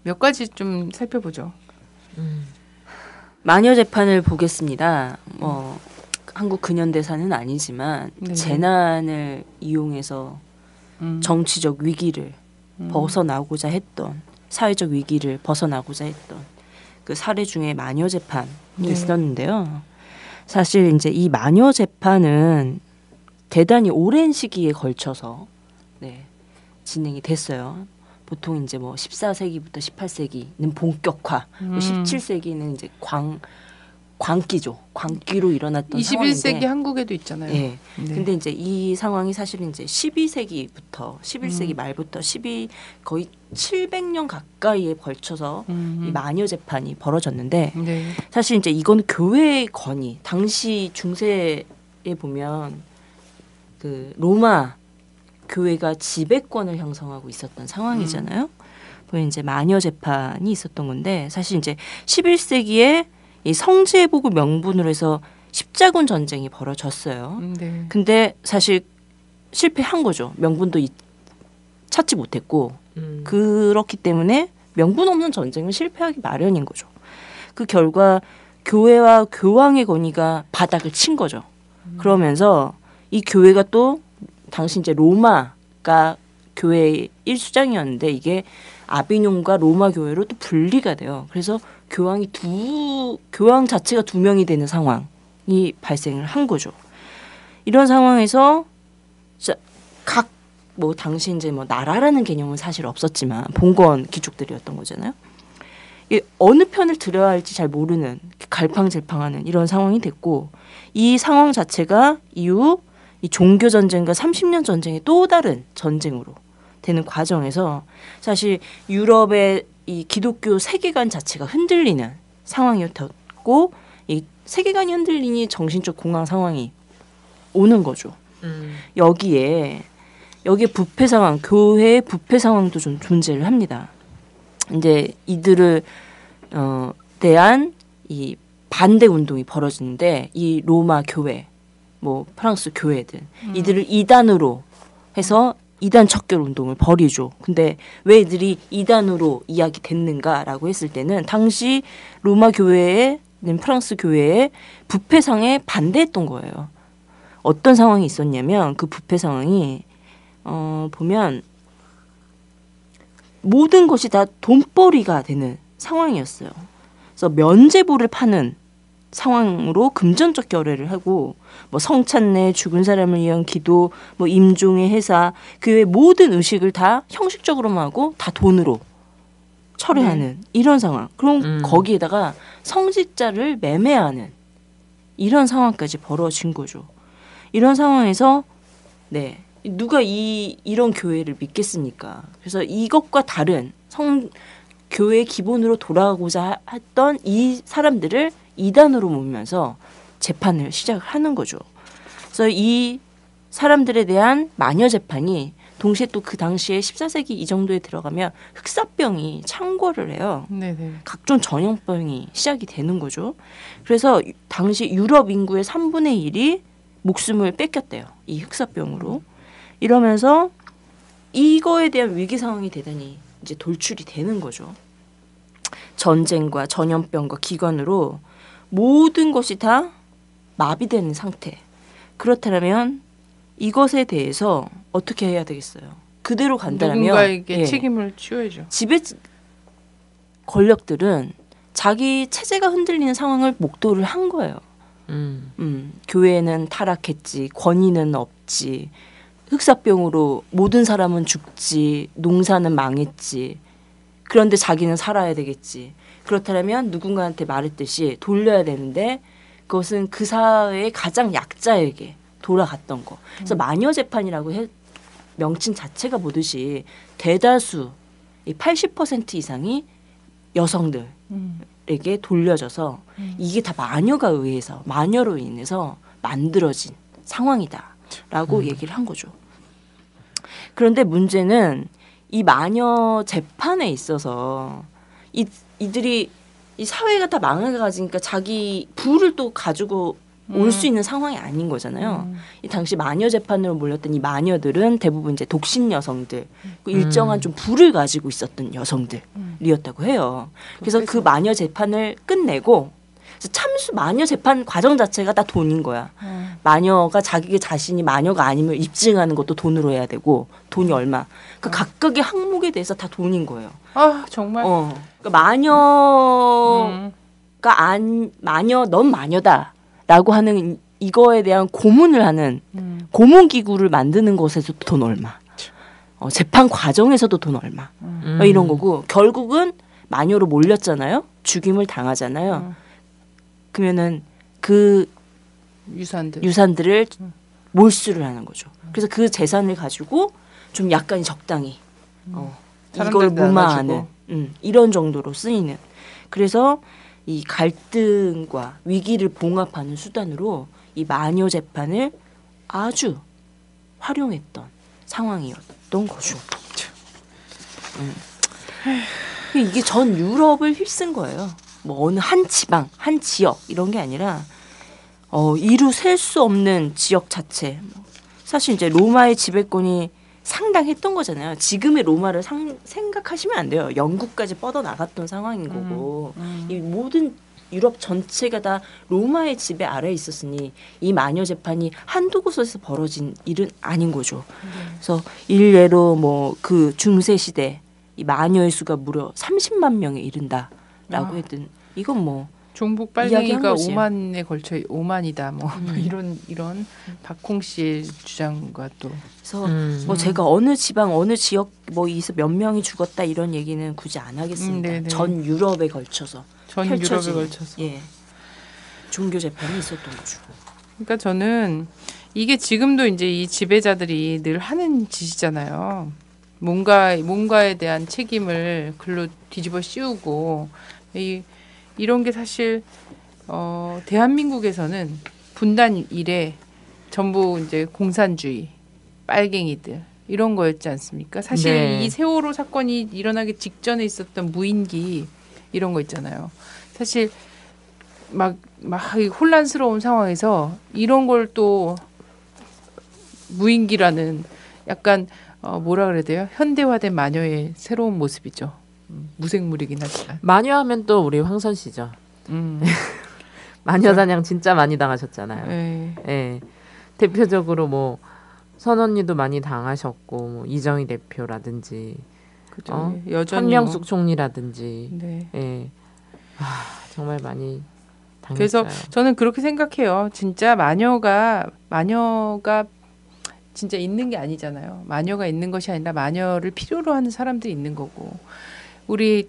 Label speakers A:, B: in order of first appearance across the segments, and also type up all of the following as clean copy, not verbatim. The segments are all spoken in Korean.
A: 몇 가지 좀 살펴보죠.
B: 마녀 재판을 보겠습니다. 한국 근현대사는 아니지만
A: 네네.
B: 재난을 이용해서 정치적 위기를 벗어나고자 했던 사회적 위기를 벗어나고자 했던 그 사례 중에 마녀 재판이
A: 네.
B: 있었는데요. 사실 이제 이 마녀 재판은 대단히 오랜 시기에 걸쳐서 진행이 됐어요. 보통 이제 뭐 14세기부터 18세기는 본격화, 17세기는 이제 광기죠. 광기로 일어났던
A: 21세기
B: 상황인데,
A: 한국에도 있잖아요.
B: 예.
A: 네.
B: 근데 이제 이 상황이 사실은 이제 12세기부터 11세기 말부터 거의 700년 가까이에 걸쳐서 이 마녀 재판이 벌어졌는데,
A: 네.
B: 사실 이제 이건 교회의 권위. 당시 중세에 보면 그 로마 교회가 지배권을 형성하고 있었던 상황이잖아요. 그 이제 마녀 재판이 있었던 건데, 사실 이제 11세기에 이 성지회복을 명분으로 해서 십자군 전쟁이 벌어졌어요.
A: 네.
B: 근데 사실 실패한 거죠. 명분도 찾지 못했고, 그렇기 때문에 명분 없는 전쟁은 실패하기 마련인 거죠. 그 결과 교회와 교황의 권위가 바닥을 친 거죠. 그러면서 이 교회가 또 당시 이제 로마가 교회의 일수장이었는데, 이게 아비뇽과 로마 교회로 또 분리가 돼요. 그래서 교황 자체가 두 명이 되는 상황이 발생을 한 거죠. 이런 상황에서 각 뭐 당시 이제 뭐 나라라는 개념은 사실 없었지만 봉건 귀족들이었던 거잖아요. 어느 편을 들어야 할지 잘 모르는 갈팡질팡하는 이런 상황이 됐고, 이 상황 자체가 이후 이 종교 전쟁과 30년 전쟁의 또 다른 전쟁으로 되는 과정에서 사실 유럽의 이 기독교 세계관 자체가 흔들리는 상황이었고, 이 세계관이 흔들리니 정신적 공황 상황이 오는 거죠. 여기에 부패 상황, 교회의 부패 상황도 좀 존재를 합니다. 이제 이들을 대한 이 반대 운동이 벌어지는데, 이 로마 교회, 뭐 프랑스 교회들 이들을 이단으로 해서 이단 척결 운동을 벌이죠. 근데 왜 이들이 이단으로 이야기됐는가라고 했을 때는 당시 로마 교회에 프랑스 교회의 부패상에 반대했던 거예요. 어떤 상황이 있었냐면, 그 부패 상황이 보면 모든 것이 다 돈벌이가 되는 상황이었어요. 그래서 면제부를 파는 상황으로 금전적 결례를 하고, 뭐 성찬례, 죽은 사람을 위한 기도, 뭐 임종의 행사, 그 외 모든 의식을 다 형식적으로만 하고 다 돈으로 철회하는 이런 상황. 그럼 거기에다가 성직자를 매매하는 이런 상황까지 벌어진 거죠. 이런 상황에서 누가 이런 교회를 믿겠습니까? 그래서 이것과 다른 교회의 기본으로 돌아가고자 했던 이 사람들을 이단으로 모으면서 재판을 시작하는 거죠. 그래서 이 사람들에 대한 마녀 재판이 동시에 또 그 당시에 14세기 이 정도에 들어가면 흑사병이 창궐을 해요.
A: 네네.
B: 각종 전염병이 시작이 되는 거죠. 그래서 당시 유럽 인구의 3분의 1이 목숨을 뺏겼대요. 이 흑사병으로. 이러면서 이거에 대한 위기 상황이 대단히 이제 돌출이 되는 거죠. 전쟁과 전염병과 기관으로 모든 것이 다 마비되는 상태. 그렇다면 이것에 대해서 어떻게 해야 되겠어요? 그대로 간다면
A: 누군가에게 책임을 지어야죠.
B: 지배 권력들은 자기 체제가 흔들리는 상황을 목도를 한 거예요. 교회는 타락했지, 권위는 없지, 흑사병으로 모든 사람은 죽지, 농사는 망했지. 그런데 자기는 살아야 되겠지. 그렇다면 누군가한테 말했듯이 돌려야 되는데, 그것은 그 사회의 가장 약자에게 돌아갔던 거. 그래서 마녀 재판이라고 명칭 자체가 보듯이 대다수 80% 이상이 여성들에게 돌려져서 이게 다 마녀로 인해서 만들어진 상황이다라고 얘기를 한 거죠. 그런데 문제는 이 마녀 재판에 있어서 이들이 이 사회가 다 망해가지니까 자기 부를 또 가지고 올 수 있는 상황이 아닌 거잖아요. 이 당시 마녀 재판으로 몰렸던 이 마녀들은 대부분 이제 독신 여성들, 그 일정한 좀 부를 가지고 있었던 여성들이었다고 해요. 그래서 그 마녀 재판을 끝내고 참수 마녀 재판 과정 자체가 다 돈인 거야. 마녀가 자기 자신이 마녀가 아님을 입증하는 것도 돈으로 해야 되고 돈이 얼마. 그 각각의 항목에 대해서 다 돈인 거예요.
A: 아 정말.
B: 그러니까 마녀 넌 마녀다라고 하는 이거에 대한 고문을 하는 고문 기구를 만드는 것에서도 돈 얼마. 재판 과정에서도 돈 얼마. 이런 거고 결국은 마녀로 몰렸잖아요. 죽임을 당하잖아요. 그러면은 그 유산들을 몰수를 하는 거죠. 그래서 그 재산을 가지고 좀 약간 적당히 이걸 무마하는 이런 정도로 쓰이는. 그래서 이 갈등과 위기를 봉합하는 수단으로 이 마녀 재판을 아주 활용했던 상황이었던 거죠. 이게 전 유럽을 휩쓴 거예요. 뭐 어느 한 지방, 한 지역 이런 게 아니라 이루 셀 수 없는 지역 자체. 사실 이제 로마의 지배권이 상당했던 거잖아요. 지금의 로마를 생각하시면 안 돼요. 영국까지 뻗어 나갔던 상황인 거고 이 모든 유럽 전체가 다 로마의 지배 아래에 있었으니 이 마녀 재판이 한두 곳에서 벌어진 일은 아닌 거죠. 그래서 일례로 뭐 그 중세 시대 이 마녀의 수가 무려 30만 명에 이른다라고 했던 이건 뭐
A: 종북 빨갱이가 5만에 걸쳐 5만이다 뭐 이런 박홍 씨의 주장과 또
B: 그래서 뭐 제가 어느 지방 어느 지역 뭐에서 몇 명이 죽었다 이런 얘기는 굳이 안 하겠습니다. 전 유럽에 걸쳐서 펼쳐진,
A: 유럽에 걸쳐서
B: 종교 재판이 있었던 거죠.
A: 그러니까 저는 이게 지금도 이제 이 지배자들이 늘 하는 짓이잖아요. 뭔가에 대한 책임을 글로 뒤집어 씌우고 이런 게 사실 대한민국에서는 분단 이래 전부 이제 공산주의, 빨갱이들 이런 거였지 않습니까? 사실 이 세월호 사건이 일어나기 직전에 있었던 무인기 이런 거 있잖아요. 사실 막 혼란스러운 상황에서 이런 걸 또 무인기라는 약간 뭐라 그래야 돼요? 현대화된 마녀의 새로운 모습이죠. 무생물이긴 하지만.
C: 마녀하면 또 우리 황선 씨죠. 마녀 사냥 진짜 많이 당하셨잖아요. 네. 대표적으로 뭐 선언니도 많이 당하셨고 뭐 이정희 대표라든지 한명숙 총리라든지 정말 많이 당했어요.
A: 그래서 저는 그렇게 생각해요. 진짜 마녀가 진짜 있는 게 아니잖아요. 마녀가 있는 것이 아니라 마녀를 필요로 하는 사람들이 있는 거고 우리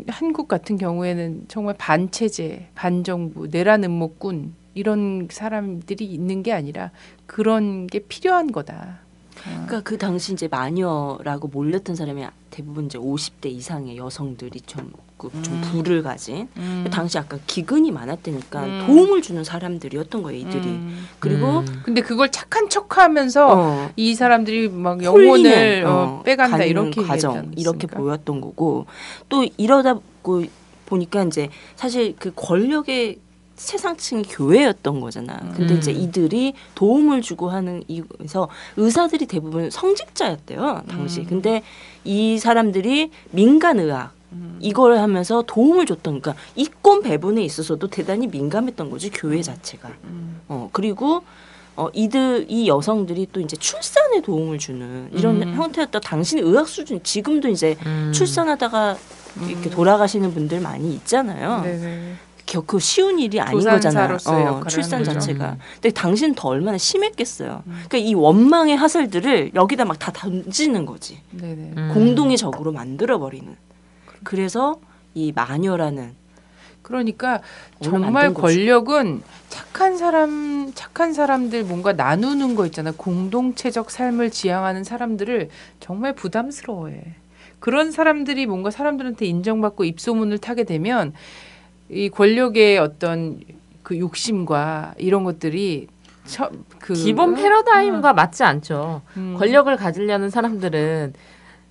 A: 한국 같은 경우에는 정말 반체제, 반정부, 내란 음모꾼 이런 사람들이 있는 게 아니라 그런 게 필요한 거다.
B: 그러니까 그 당시 이제 마녀라고 몰렸던 사람이 대부분 이제 50대 이상의 여성들이 좀 부를 가진 당시 약간 기근이 많았다니까 도움을 주는 사람들이었던 거예요, 이들이. 그리고
A: 근데 그걸 착한 척하면서 이 사람들이 막 영혼을 빼간다 이렇게
B: 과정 이렇게 보였던 거고 또 이러다 보니까 이제 사실 그 권력의 최상층이 교회였던 거잖아. 근데 이제 이들이 도움을 주고 하는 이유에서 의사들이 대부분 성직자였대요, 당시. 근데 이 사람들이 민간의학 이걸 하면서 도움을 줬던, 그러니까 이권 배분에 있어서도 대단히 민감했던 거지, 교회 자체가. 그리고 이 여성들이 또 이제 출산에 도움을 주는 이런 형태였다. 당신의 의학 수준, 지금도 이제 출산하다가 이렇게 돌아가시는 분들 많이 있잖아요.
A: 네네.
B: 결코 쉬운 일이 아닌 거잖아요. 출산
A: 거죠.
B: 자체가. 근데 당신은 더 얼마나 심했겠어요. 그러니까 이 원망의 화살들을 여기다 막 다 던지는 거지.
A: 네네.
B: 공동의 적으로 만들어버리는. 그래서 이 마녀라는.
A: 그러니까 정말 권력은 착한 사람들 뭔가 나누는 거 있잖아요. 공동체적 삶을 지향하는 사람들을 정말 부담스러워해. 그런 사람들이 뭔가 사람들한테 인정받고 입소문을 타게 되면 이 권력의 어떤 그 욕심과 이런 것들이
C: 기본 패러다임과 맞지 않죠. 권력을 가지려는 사람들은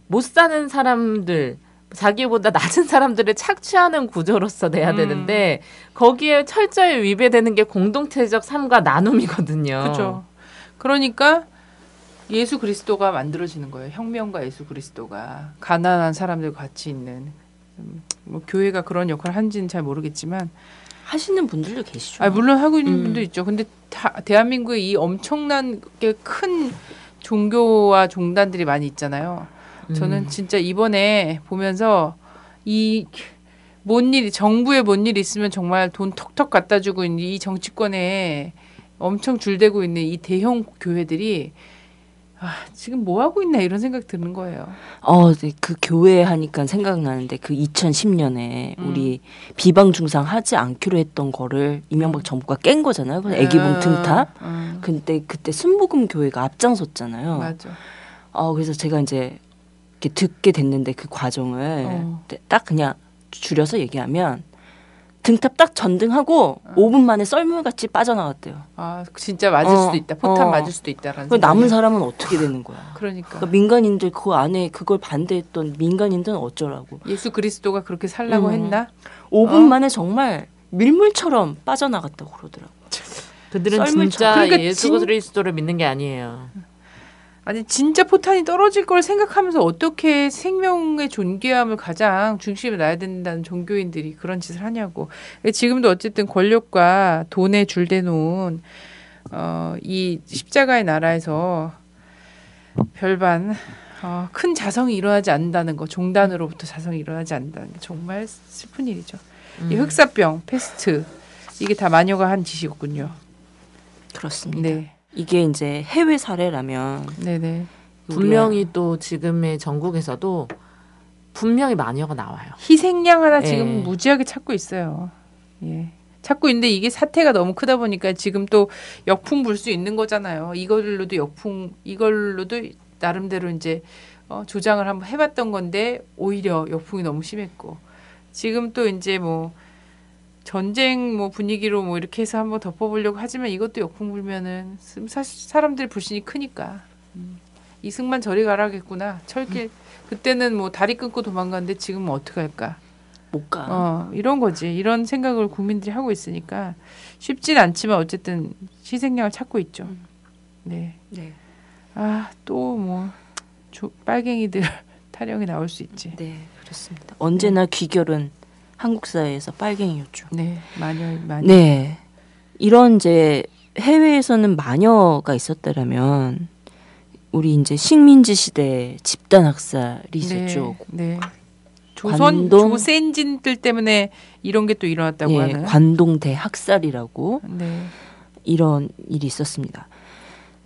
C: 못 사는 사람들, 자기보다 낮은 사람들을 착취하는 구조로서 돼야 되는데 거기에 철저히 위배되는 게 공동체적 삶과 나눔이거든요.
A: 그렇죠. 그러니까 예수 그리스도가 만들어지는 거예요. 혁명가 예수 그리스도가 가난한 사람들과 같이 있는 뭐 교회가 그런 역할을 하는지는 잘 모르겠지만
B: 하시는 분들도 계시죠.
A: 물론 하고 있는 분도 있죠. 근데 대한민국에 이 엄청나게 큰 종교와 종단들이 많이 있잖아요. 저는 진짜 이번에 보면서 정부에 뭔 일 있으면 정말 돈 턱턱 갖다 주고 있는 이 정치권에 엄청 줄대고 있는 이 대형 교회들이 지금 뭐 하고 있나 이런 생각 드는 거예요.
B: 네, 그 교회 하니까 생각나는데 그 2010년에 우리 비방 중상 하지 않기로 했던 거를 이명박 정부가 깬 거잖아요. 그래서 애기봉 등타. 근데 그때 순복음 교회가 앞장섰잖아요.
A: 맞아.
B: 그래서 제가 이제 이렇게 듣게 됐는데 그 과정을 딱 그냥 줄여서 얘기하면 등탑 딱 전등하고 5분 만에 썰물같이 빠져나갔대요.
A: 진짜 맞을 수도 있다. 포탄 맞을 수도 있다라는.
B: 남은 사람은 어떻게 되는 거야?
A: 그러니까
B: 민간인들 그 안에 그걸 반대했던 민간인들은 어쩌라고?
A: 예수 그리스도가 그렇게 살라고 했나?
B: 5분 만에 정말 밀물처럼 빠져나갔다고 그러더라고.
C: 그들은 진짜 그러니까 예수 그리스도를 믿는 게 아니에요.
A: 아니 진짜 포탄이 떨어질 걸 생각하면서 어떻게 생명의 존귀함을 가장 중심에 놔야 된다는 종교인들이 그런 짓을 하냐고. 지금도 어쨌든 권력과 돈에 줄대놓은 이 십자가의 나라에서 별반 큰 자성이 일어나지 않는다는 거, 종단으로부터 자성이 일어나지 않는다는 게 정말 슬픈 일이죠. 이 흑사병, 패스트 이게 다 마녀가 한 짓이었군요.
B: 그렇습니다.
A: 네.
B: 이게 이제 해외 사례라면
A: 네네.
C: 분명히 또 지금의 전국에서도 분명히 마녀가 나와요.
A: 희생양 하나 지금 무지하게 찾고 있어요. 예. 찾고 있는데 이게 사태가 너무 크다 보니까 지금 또 역풍 불 수 있는 거잖아요. 이걸로도 나름대로 이제 조장을 한번 해봤던 건데 오히려 역풍이 너무 심했고 지금 또 이제 뭐 전쟁 분위기로 이렇게 해서 한번 덮어보려고 하지만 이것도 역풍 불면은 사실 사람들의 불신이 크니까 이승만 저리 가라겠구나. 철길 그때는 다리 끊고 도망갔는데 지금은 어떻게 할까?
B: 못 가.
A: 이런 거지. 이런 생각을 국민들이 하고 있으니까 쉽진 않지만 어쨌든 희생양을 찾고 있죠. 네. 또 빨갱이들 타령이 나올 수 있지.
B: 네, 그렇습니다. 언제나 귀결은 한국 사회에서 빨갱이였죠.
A: 네, 마녀.
B: 네, 이런 이제 해외에서는 마녀가 있었다라면 우리 이제 식민지 시대 집단 학살이 있었죠.
A: 네. 조센진들 때문에 이런 게 또 일어났다고 하는.
B: 관동대 학살이라고 이런 일이 있었습니다.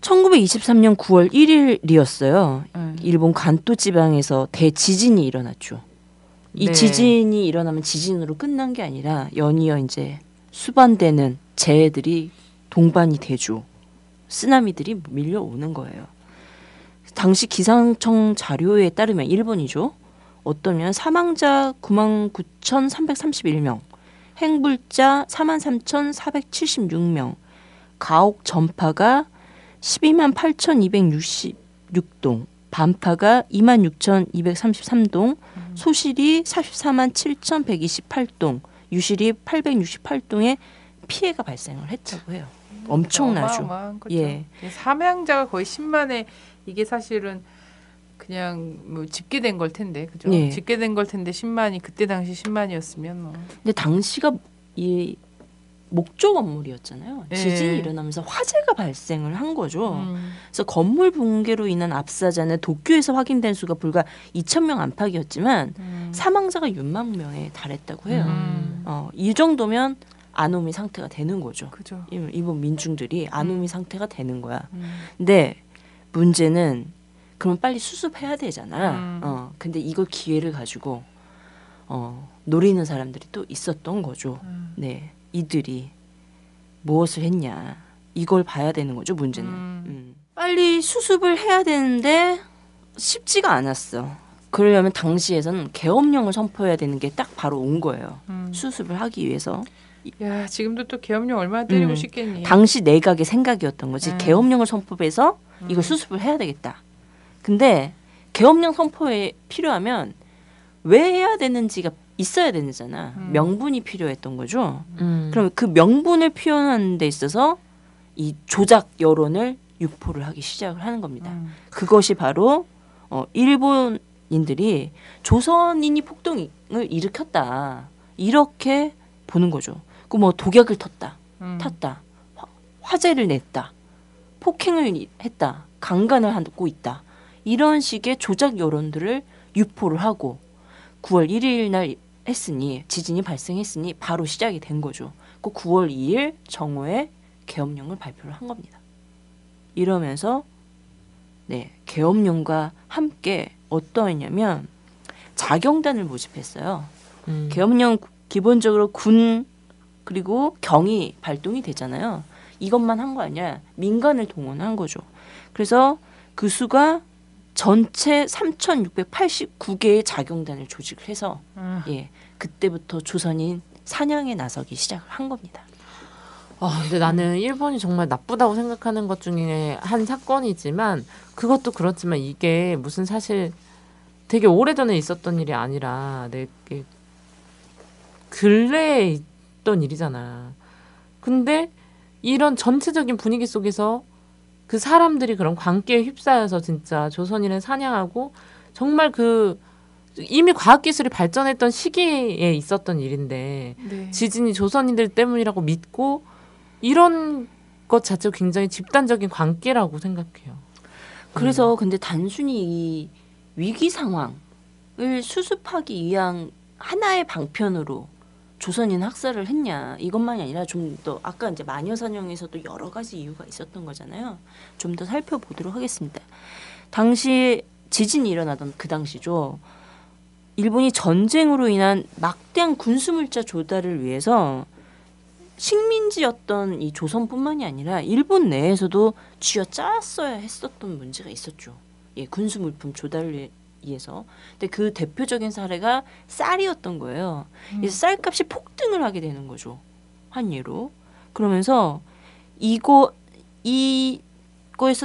B: 1923년 9월 1일이었어요. 일본 간토 지방에서 대지진이 일어났죠. 이 지진이 일어나면 지진으로 끝난 게 아니라 연이어 이제 수반되는 재해들이 동반이 되죠. 쓰나미들이 밀려오는 거예요. 당시 기상청 자료에 따르면 일본이죠. 어떠면 사망자 99,331명, 행불자 43,476명, 가옥 전파가 128,266동, 반파가 26,233동, 소실이 447,128동, 유실이 868동의 피해가 발생을 했다고 해요. 엄청나죠.
A: 예. 사망자가 거의 10만에 이게 사실은 그냥 집계된 걸 텐데, 그죠? 예. 집계된 걸 텐데 10만이 그때 당시 10만이었으면
B: 근데 당시가 이 목조 건물이었잖아요. 지진이 일어나면서 화재가 발생을 한 거죠. 그래서 건물 붕괴로 인한 압사자는 도쿄에서 확인된 수가 불과 2,000명 안팎이었지만 사망자가 6만 명에 달했다고 해요. 이 정도면 아노미 상태가 되는 거죠.
A: 그죠.
B: 일본 민중들이 아노미 상태가 되는 거야. 근데 문제는 그럼 빨리 수습해야 되잖아. 근데 이걸 기회를 가지고 노리는 사람들이 또 있었던 거죠. 네. 이들이 무엇을 했냐 이걸 봐야 되는 거죠. 문제는 빨리 수습을 해야 되는데 쉽지가 않았어. 그러려면 당시에서는 계엄령을 선포해야 되는 게 딱 바로 온 거예요. 수습을 하기 위해서.
A: 야, 지금도 또 계엄령 얼마나 때리고 싶겠니.
B: 당시 내각의 생각이었던 거지. 계엄령을 선포해서 이걸 수습을 해야 되겠다. 근데 계엄령 선포에 필요하면 왜 해야 되는지가 있어야 되잖아. 명분이 필요했던 거죠. 그럼 그 명분을 표현하는 데 있어서 이 조작 여론을 유포를 하기 시작을 하는 겁니다. 그것이 바로 일본인들이 조선인이 폭동을 일으켰다. 이렇게 보는 거죠. 그 뭐 독약을 탔다. 화재를 냈다. 폭행을 했다. 강간을 하고 있다. 이런 식의 조작 여론들을 유포를 하고 9월 1일 날 했으니 지진이 발생했으니 바로 시작이 된 거죠. 그 9월 2일 정오에 계엄령을 발표를 한 겁니다. 이러면서 계엄령과 함께 어떠했냐면 자경단을 모집했어요. 계엄령 기본적으로 군 그리고 경이 발동이 되잖아요. 이것만 한 거 아니라 민간을 동원한 거죠. 그래서 그 수가 전체 3,689개의 자경단을 조직을 해서 그때부터 조선인 사냥에 나서기 시작을 한 겁니다.
C: 근데 나는 일본이 정말 나쁘다고 생각하는 것 중에 한 사건이지만 그것도 그렇지만 이게 무슨 사실 되게 오래전에 있었던 일이 아니라 되게 근래에 있던 일이잖아. 근데 이런 전체적인 분위기 속에서 그 사람들이 그런 광기에 휩싸여서 진짜 조선인을 사냥하고 정말 그 이미 과학기술이 발전했던 시기에 있었던 일인데 지진이 조선인들 때문이라고 믿고 이런 것 자체가 굉장히 집단적인 광기라고 생각해요.
B: 그래서 근데 단순히 이 위기 상황을 수습하기 위한 하나의 방편으로 조선인 학살을 했냐 이것만이 아니라 좀 더 아까 이제 마녀사냥에서도 여러 가지 이유가 있었던 거잖아요. 좀 더 살펴보도록 하겠습니다. 당시 지진이 일어나던 그 당시죠. 일본이 전쟁으로 인한 막대한 군수물자 조달을 위해서 식민지였던 이 조선뿐만이 아니라 일본 내에서도 쥐어짰어야 했었던 문제가 있었죠. 군수물품 조달을 위해서. 근데 그 대표적인 사례가 쌀이었던 거예요. 그래서 쌀값이 폭등을 하게 되는 거죠. 한 예로. 그러면서 이거에서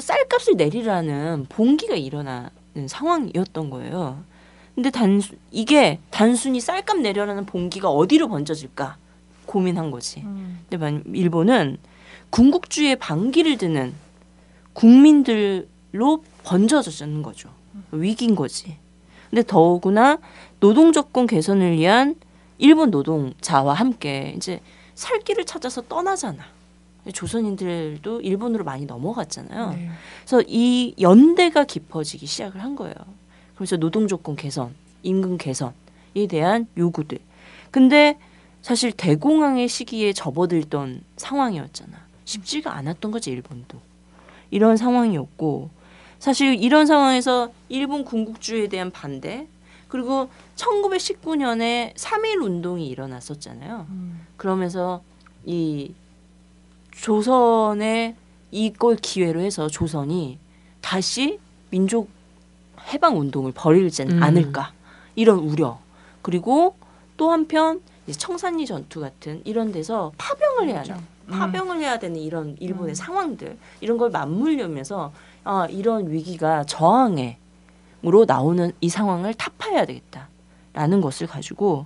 B: 쌀값을 내리라는 봉기가 일어나는 상황이었던 거예요. 근데 이게 단순히 쌀값 내려라는 봉기가 어디로 번져질까 고민한 거지. 근데 일본은 군국주의의 반기를 드는 국민들로 번져졌는 거죠. 위기인 거지. 근데 더구나 노동조건 개선을 위한 일본 노동자와 함께 이제 살 길을 찾아서 떠나잖아. 조선인들도 일본으로 많이 넘어갔잖아요. 그래서 이 연대가 깊어지기 시작을 한 거예요. 그래서 노동조건 개선, 임금 개선에 대한 요구들. 근데 사실 대공황의 시기에 접어들던 상황이었잖아. 쉽지가 않았던 거지, 일본도. 이런 상황이었고 사실 이런 상황에서 일본 군국주의에 대한 반대 그리고 1919년에 3.1 운동이 일어났었잖아요. 그러면서 이 조선의 이걸 기회로 해서 조선이 다시 민족 해방 운동을 벌이지 않을까 이런 우려 그리고 또 한편 청산리 전투 같은 이런 데서 파병을 해야 돼. 파병을 해야 되는 이런 일본의 상황들 이런 걸 맞물려면서 이런 위기가 저항으로 나오는 이 상황을 타파해야 되겠다라는 것을 가지고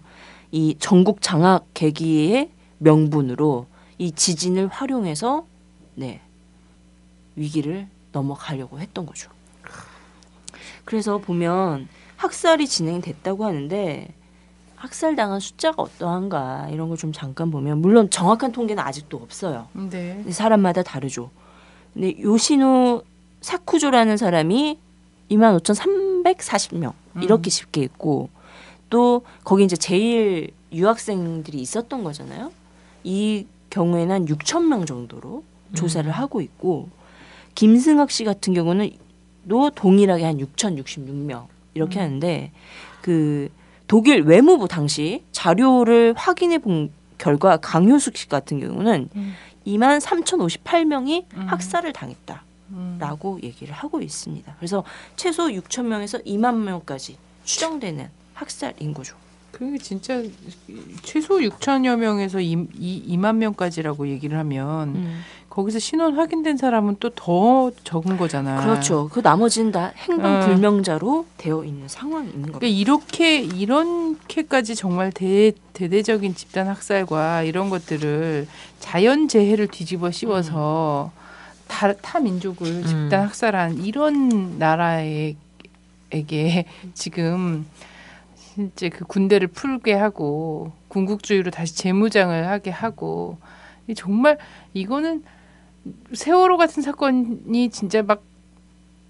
B: 이 전국 장악 계기의 명분으로 이 지진을 활용해서 위기를 넘어가려고 했던 거죠. 그래서 보면 학살이 진행됐다고 하는데 학살당한 숫자가 어떠한가 이런 걸 좀 잠깐 보면 물론 정확한 통계는 아직도 없어요. 근데 사람마다 다르죠. 근데 요시노 사쿠조라는 사람이 25,340명 이렇게 쉽게 있고 또 거기 이제 제일 유학생들이 있었던 거잖아요. 이 경우에는 한 6,000명 정도로 조사를 하고 있고 김승학 씨 같은 경우는 또 동일하게 한 6,066명 이렇게 하는데 그 독일 외무부 당시 자료를 확인해 본 결과 강효숙 씨 같은 경우는 23,058명이 학살을 당했다라고 얘기를 하고 있습니다. 그래서 최소 6,000명에서 2만 명까지 추정되는 학살 인구죠.
A: 그게 진짜 최소 6천여 명에서 2만 명까지라고 얘기를 하면 거기서 신원 확인된 사람은 또 더 적은 거잖아.
B: 그렇죠. 그 나머지는 다 행방 불명자로 되어 있는 상황이 있는 겁니다.
A: 그러니까 이렇게까지 정말 대대적인 집단 학살과 이런 것들을 자연재해를 뒤집어 씌워서 타 민족을 집단 학살한 이런 나라에게 지금 실제 그 군대를 풀게 하고 군국주의로 다시 재무장을 하게 하고 정말 이거는 세월호 같은 사건이 진짜 막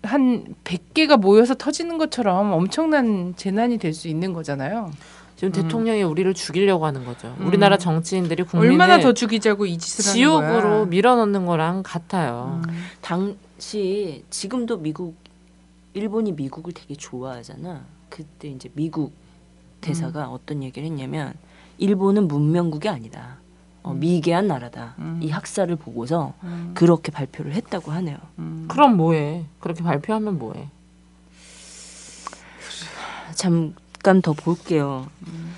A: 한 100개가 모여서 터지는 것처럼 엄청난 재난이 될 수 있는 거잖아요.
C: 지금 대통령이 우리를 죽이려고 하는 거죠. 우리나라 정치인들이 국민을
A: 얼마나 더 죽이자고 이 짓을 하는 거야.
C: 지옥으로 밀어넣는 거랑 같아요.
B: 당시 지금도 일본이 미국을 되게 좋아하잖아. 그때 이제 미국 대사가 어떤 얘기를 했냐면 일본은 문명국이 아니다. 미개한 나라다. 이 학살을 보고서 그렇게 발표를 했다고 하네요.
C: 그럼 뭐해? 그렇게 발표하면 뭐해?
B: 잠깐 더 볼게요.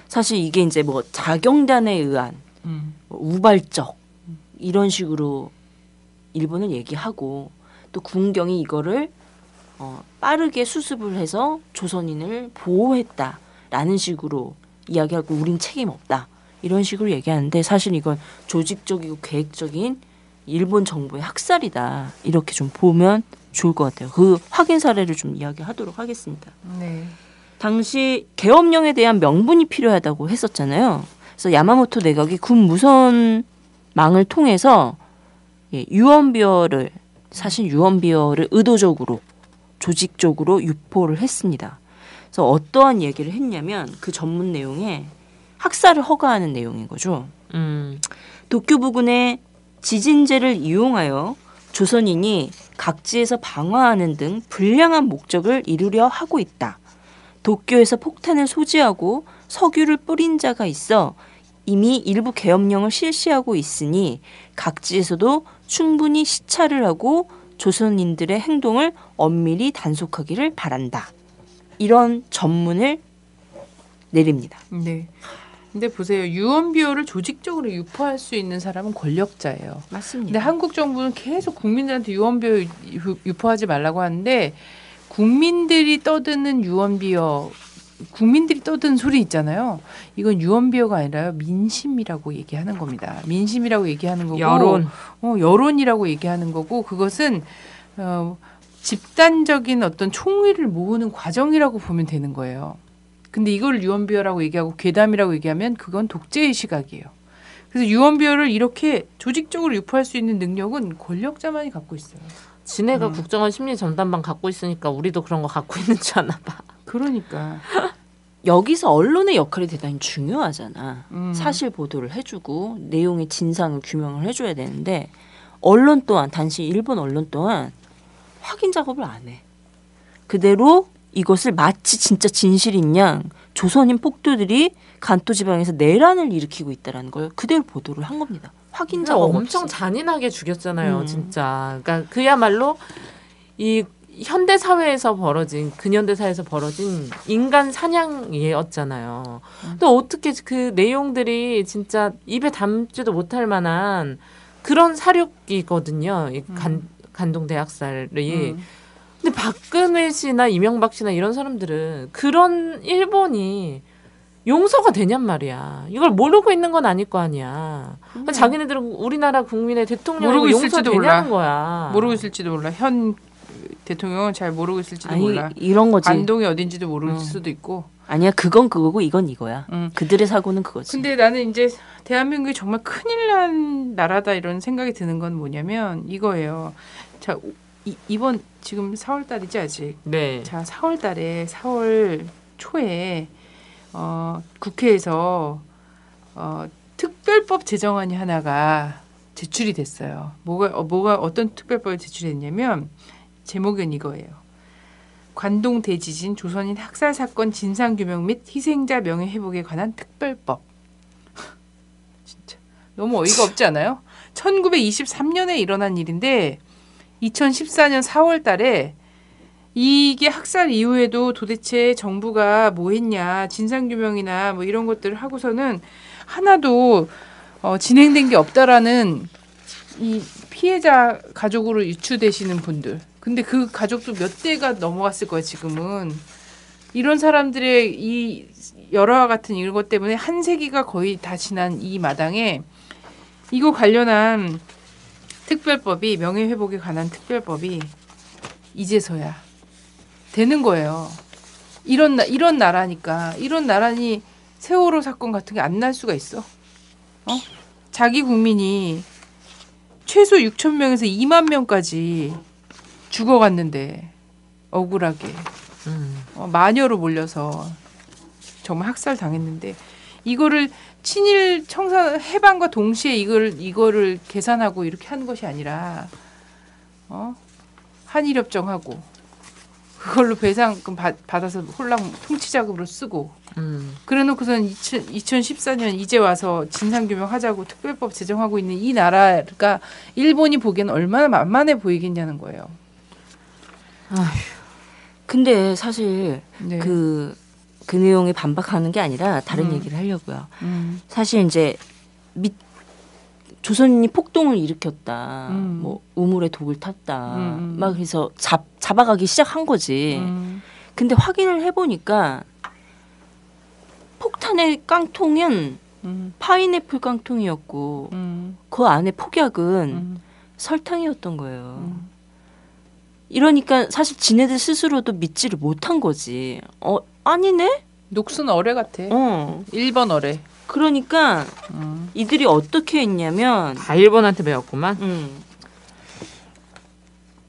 B: 사실 이게 이제 뭐 자경단에 의한 뭐 우발적 이런 식으로 일본은 얘기하고 또 군경이 이거를 빠르게 수습을 해서 조선인을 보호했다라는 식으로 이야기하고 우린 책임 없다. 이런 식으로 얘기하는데 사실 이건 조직적이고 계획적인 일본 정부의 학살이다. 이렇게 좀 보면 좋을 것 같아요. 그 확인 사례를 좀 이야기하도록 하겠습니다.
A: 네.
B: 당시 계엄령에 대한 명분이 필요하다고 했었잖아요. 그래서 야마모토 내각이 군 무선망을 통해서 유언비어를 의도적으로 조직적으로 유포를 했습니다. 그래서 어떠한 얘기를 했냐면 그 전문 내용에 학살을 허가하는 내용인 거죠. 도쿄 부근의 지진제를 이용하여 조선인이 각지에서 방화하는 등 불량한 목적을 이루려 하고 있다. 도쿄에서 폭탄을 소지하고 석유를 뿌린 자가 있어 이미 일부 계엄령을 실시하고 있으니 각지에서도 충분히 시찰을 하고 조선인들의 행동을 엄밀히 단속하기를 바란다. 이런 전문을 내립니다.
A: 네. 근데 보세요. 유언비어를 조직적으로 유포할 수 있는 사람은 권력자예요.
B: 맞습니다.
A: 근데 한국 정부는 계속 국민들한테 유언비어 유포하지 말라고 하는데 국민들이 떠드는 유언비어, 국민들이 떠드는 소리 있잖아요. 이건 유언비어가 아니라요. 민심이라고 얘기하는 겁니다. 민심이라고 얘기하는 거고 여론이라고 얘기하는 거고 그것은 집단적인 어떤 총의를 모으는 과정이라고 보면 되는 거예요. 근데 이걸 유언비어라고 얘기하고 괴담이라고 얘기하면 그건 독재의 시각이에요. 그래서 유언비어를 이렇게 조직적으로 유포할 수 있는 능력은 권력자만이 갖고 있어요.
C: 지네가 국정원 심리 전담반 갖고 있으니까 우리도 그런 거 갖고 있는 줄 아나 봐.
B: 그러니까 여기서 언론의 역할이 대단히 중요하잖아. 사실 보도를 해주고 내용의 진상을 규명을 해줘야 되는데 언론 또한 단지 일본 언론 또한 확인 작업을 안 해. 그대로 이것을 마치 진짜 진실인 양 조선인 폭도들이 간토 지방에서 내란을 일으키고 있다라는 걸 그대로 보도를 한 겁니다. 확인 작업
C: 엄청
B: 없이.
C: 잔인하게 죽였잖아요, 진짜. 그러니까 그야말로 이 현대 사회에서 벌어진 근현대 사회에서 벌어진 인간 사냥이었잖아요. 또 어떻게 그 내용들이 진짜 입에 담지도 못할 만한 그런 사륙이거든요. 이 간동 대학살이. 근데 박근혜 씨나 이명박 씨나 이런 사람들은 그런 일본이 용서가 되냔 말이야. 이걸 모르고 있는 건 아닐 거 아니야. 그러니까 자기네들은 우리나라 국민의 대통령이 용서되냐는 거야.
A: 모르고 있을지도 몰라. 현 대통령은 잘 모르고 있을지도
B: 아니,
A: 몰라.
B: 이런 거지.
A: 안동이 어딘지도 모를 수도 있고.
B: 아니야. 그건 그거고 이건 이거야. 그들의 사고는 그거지.
A: 근데 나는 이제 대한민국이 정말 큰일 난 나라다 이런 생각이 드는 건 뭐냐면 이거예요. 자, 이번 지금 4월 달이지 아직.
C: 네.
A: 자, 4월 달에 4월 초에 국회에서 특별법 제정안이 하나가 제출이 됐어요. 뭐가 어떤 특별법이 제출됐냐면 제목은 이거예요. 관동 대지진 조선인 학살 사건 진상 규명 및 희생자 명예 회복에 관한 특별법. 진짜 너무 어이가 없지 않아요? 1923년에 일어난 일인데 2014년 4월 달에 이게 학살 이후에도 도대체 정부가 뭐 했냐, 진상규명이나 뭐 이런 것들을 하고서는 하나도 진행된 게 없다라는 이 피해자 가족으로 유추되시는 분들. 근데 그 가족도 몇 대가 넘어갔을 거예요, 지금은. 이런 사람들의 이 열화와 같은 이것 때문에 한 세기가 거의 다 지난 이 마당에 이거 관련한 특별법이, 명예회복에 관한 특별법이 이제서야 되는 거예요. 이런 나라니까. 이런 나라니 세월호 사건 같은 게 안 날 수가 있어. 자기 국민이 최소 6천 명에서 2만 명까지 죽어갔는데 억울하게 마녀로 몰려서 정말 학살 당했는데 이거를 친일 청산 해방과 동시에 이거를 계산하고 이렇게 하는 것이 아니라 한일협정하고 그걸로 배상금 받아서 홀랑 통치자금으로 쓰고 그래놓고선 2014년 이제 와서 진상규명하자고 특별법 제정하고 있는 이 나라가 일본이 보기에는 얼마나 만만해 보이겠냐는 거예요.
B: 아휴. 근데 사실
A: 네.
B: 그 내용에 반박하는 게 아니라 다른 얘기를 하려고요. 사실 이제 조선인이 폭동을 일으켰다. 뭐 우물에 독을 탔다. 막 그래서 잡아가기 시작한 거지. 근데 확인을 해보니까 폭탄의 깡통은 파인애플 깡통이었고 그 안에 폭약은 설탕이었던 거예요. 이러니까 사실 지네들 스스로도 믿지를 못한 거지. 아니네?
A: 녹슨 어뢰 같아. 1번 어뢰.
B: 그러니까 이들이 어떻게 했냐면
C: 다 일본한테 배웠구만.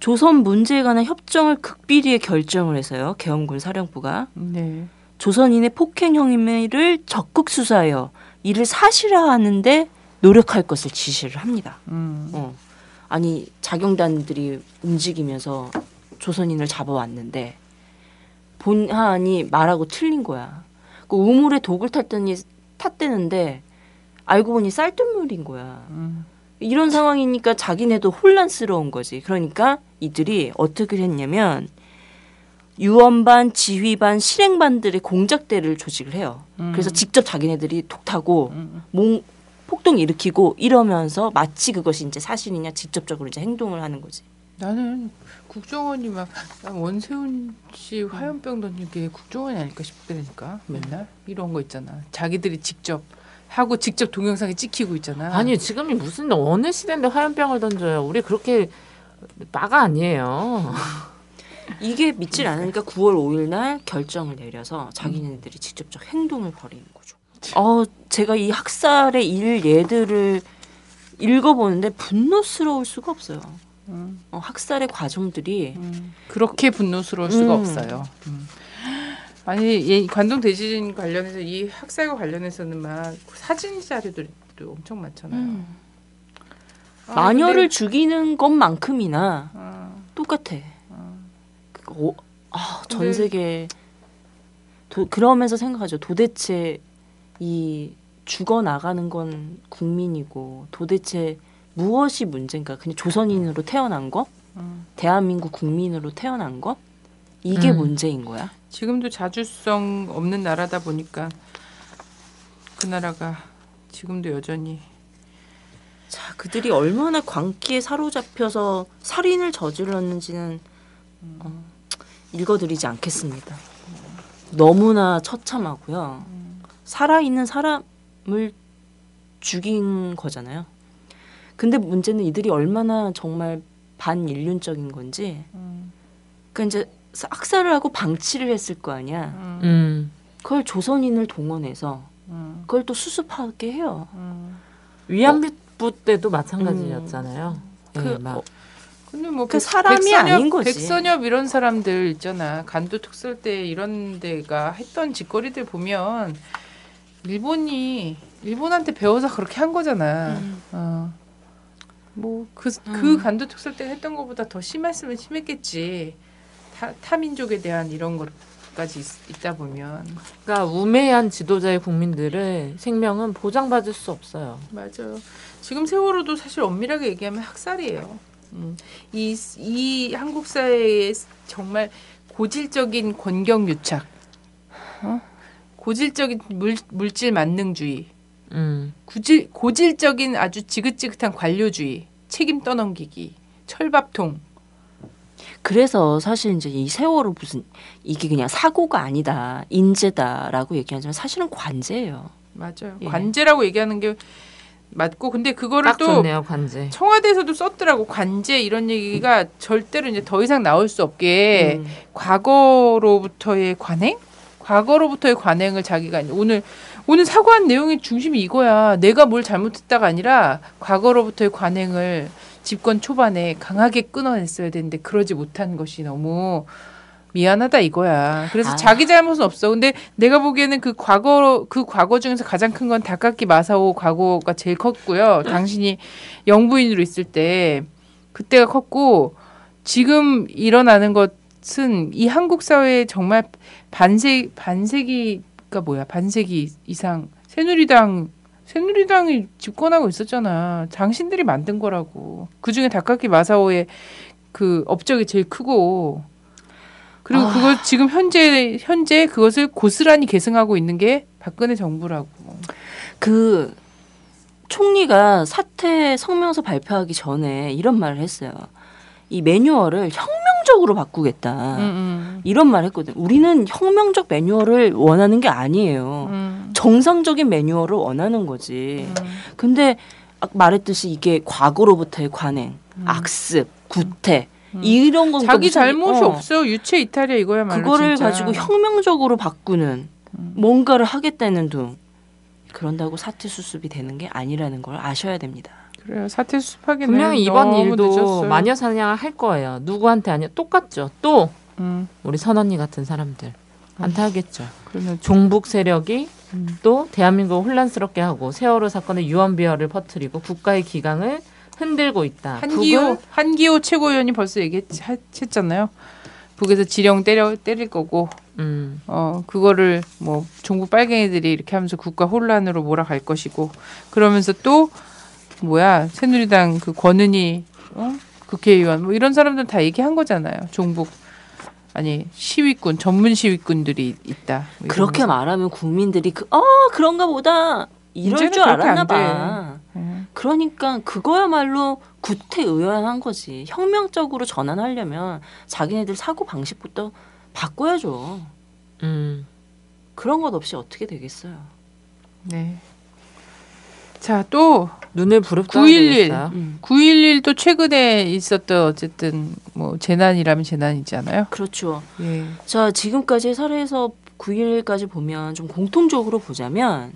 B: 조선 문제에 관한 협정을 극비리에 결정을 해서요. 계엄군 사령부가
A: 네.
B: 조선인의 폭행 혐의를 적극 수사하여 이를 사실화하는데 노력할 것을 지시를 합니다. 아니 자경단들이 움직이면서 조선인을 잡아왔는데 본하안이 말하고 틀린 거야. 그 우물에 독을 탔대는데 알고 보니 쌀뜨물인 거야. 이런 상황이니까 자기네도 혼란스러운 거지. 그러니까 이들이 어떻게 했냐면 유언반, 지휘반, 실행반들의 공작대를 조직을 해요. 그래서 직접 자기네들이 독 타고 폭동 일으키고 이러면서 마치 그것이 이제 사실이냐 직접적으로 이제 행동을 하는 거지.
A: 나는 국정원이 막 원세훈 씨 화염병 던진 게 국정원이 아닐까 싶다니까 맨날 이런 거 있잖아. 자기들이 직접 하고 직접 동영상에 찍히고 있잖아.
C: 아니 지금이 무슨 어느 시대인데 화염병을 던져요. 우리 그렇게 빠가 아니에요.
B: 이게 믿질 않으니까 9월 5일 날 결정을 내려서 자기네들이 직접적 행동을 벌이는 거죠. 제가 이 학살의 예들을 읽어보는데 분노스러울 수가 없어요. 학살의 과정들이
A: 그렇게 분노스러울 수가 없어요. 아니 관동 대지진 관련해서 이 학살과 관련해서는 막 사진 자료들도 엄청 많잖아요.
B: 마녀를 근데, 죽이는 것만큼이나 똑같아. 전 세계 그러면서 생각하죠. 도대체 이 죽어 나가는 건 국민이고 도대체 무엇이 문제인가? 그냥 조선인으로 태어난 거? 대한민국 국민으로 태어난 거? 이게 문제인 거야?
A: 지금도 자주성 없는 나라다 보니까 그 나라가 지금도 여전히
B: 자, 그들이 얼마나 광기에 사로잡혀서 살인을 저질렀는지는 읽어드리지 않겠습니다. 너무나 처참하고요. 살아있는 사람을 죽인 거잖아요. 근데 문제는 이들이 얼마나 정말 반인륜적인 건지 그러니까 이제 학살을 하고 방치를 했을 거 아니야. 그걸 조선인을 동원해서 그걸 또 수습하게 해요.
C: 위안부 때도 마찬가지였잖아요.
A: 근데 뭐
B: 그 사람이 아닌 거지.
A: 백선엽 이런 사람들 있잖아. 간도 특설대 이런 데가 했던 짓거리들 보면 일본한테 배워서 그렇게 한 거잖아. 그 간도 특설대가 했던 것보다 더 심했으면 심했겠지. 타민족에 대한 이런 것까지 있다 보면.
C: 그러니까 우매한 지도자의 국민들의 생명은 보장받을 수 없어요.
A: 맞아요. 지금 세월호도 사실 엄밀하게 얘기하면 학살이에요. 이 한국 사회에 정말 고질적인 권경유착, 고질적인 물질 만능주의, 고질적인 아주 지긋지긋한 관료주의, 책임 떠넘기기, 철밥통.
B: 그래서 사실 이제 이 세월호 무슨 이게 그냥 사고가 아니다, 인재다라고 얘기하지만 사실은 관제예요.
A: 맞아요.
B: 예.
A: 관제라고 얘기하는 게 맞고, 근데 그거를
C: 딱
A: 또
C: 좋네요, 관제.
A: 청와대에서도 썼더라고. 관제 이런 얘기가 절대로 이제 더 이상 나올 수 없게 과거로부터의 관행, 과거로부터의 관행을 자기가 오늘 사과한 내용의 중심이 이거야. 내가 뭘 잘못했다가 아니라 과거로부터의 관행을 집권 초반에 강하게 끊어냈어야 되는데 그러지 못한 것이 너무 미안하다 이거야. 그래서 자기 잘못은 없어. 근데 내가 보기에는 그 과거 중에서 가장 큰 건 다카키 마사오 과거가 제일 컸고요. 당신이 영부인으로 있을 때 그때가 컸고, 지금 일어나는 것은 이 한국 사회에 정말 반세기가 뭐야? 반세기 이상 새누리당이 집권하고 있었잖아. 당신들이 만든 거라고. 그중에 다카키 마사오의 그 업적이 제일 크고, 그리고 그걸 지금 현재 그것을 고스란히 계승하고 있는 게 박근혜 정부라고.
B: 그 총리가 사퇴 성명서 발표하기 전에 이런 말을 했어요. 이 매뉴얼을 혁명적으로 바꾸겠다. 이런 말을 했거든. 우리는 혁명적 매뉴얼을 원하는 게 아니에요. 정상적인 매뉴얼을 원하는 거지. 근데 말했듯이 이게 과거로부터의 관행, 악습, 구태 이런 건
A: 자기 잘못이 없어요. 유체 이탈이야 이거야말로.
B: 그거를
A: 진짜.
B: 가지고 혁명적으로 바꾸는 뭔가를 하겠다는 둥. 그런다고 사퇴 수습이 되는 게 아니라는 걸 아셔야 됩니다.
A: 그래요. 사퇴 수습하기는
C: 분명히 이번
A: 너무
C: 일도
A: 늦었어요.
C: 마녀 사냥을 할 거예요. 누구한테 아니야. 똑같죠. 또 우리 선언니 같은 사람들 한테 하겠죠. 종북 세력이 또 대한민국을 혼란스럽게 하고 세월호 사건의 유언비어를 퍼뜨리고 국가의 기강을 흔들고 있다.
A: 한기호 최고위원이 벌써 얘기했잖아요. 북에서 지령 때릴 거고, 그거를 뭐 종북 빨갱이들이 이렇게 하면서 국가 혼란으로 몰아갈 것이고, 그러면서 또 뭐야 새누리당 그 권은희 국회의원 뭐 이런 사람들 다 얘기한 거잖아요. 종북 시위꾼 전문 시위꾼들이 있다. 뭐
B: 그렇게 말하면 국민들이 그런가 보다 이럴 줄 알았나 봐. 그러니까 그거야말로 구태의연한 거지. 혁명적으로 전환하려면 자기네들 사고 방식부터 바꿔야죠. 그런 것 없이 어떻게 되겠어요.
A: 네. 자, 또
C: 눈을 부릅뜨고
A: 9.11 또 최근에 있었던 어쨌든 뭐 재난이라면 재난이잖아요.
B: 그렇죠.
A: 예.
B: 자, 지금까지 사례에서 9.11까지 보면 좀 공통적으로 보자면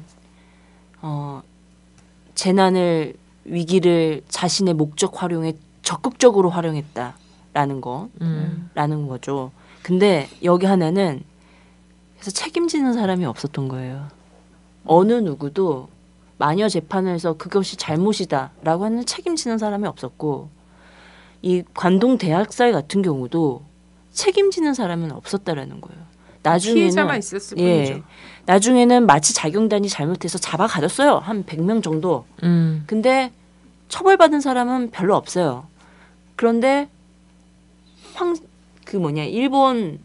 B: 재난을 위기를 자신의 목적 활용에 적극적으로 활용했다라는 라는 거죠. 근데 여기 하나는 그래서 책임지는 사람이 없었던 거예요. 어느 누구도 마녀 재판에서 그것이 잘못이다라고 하는 책임지는 사람이 없었고, 이 관동 대학살 같은 경우도 책임지는 사람은 없었다라는 거예요. 나중에는
A: 피해자만 있었을 뿐이죠.
B: 나중에는 마치 자경단이 잘못해서 잡아가졌어요. 한 100명 정도. 근데 처벌받은 사람은 별로 없어요. 그런데 일본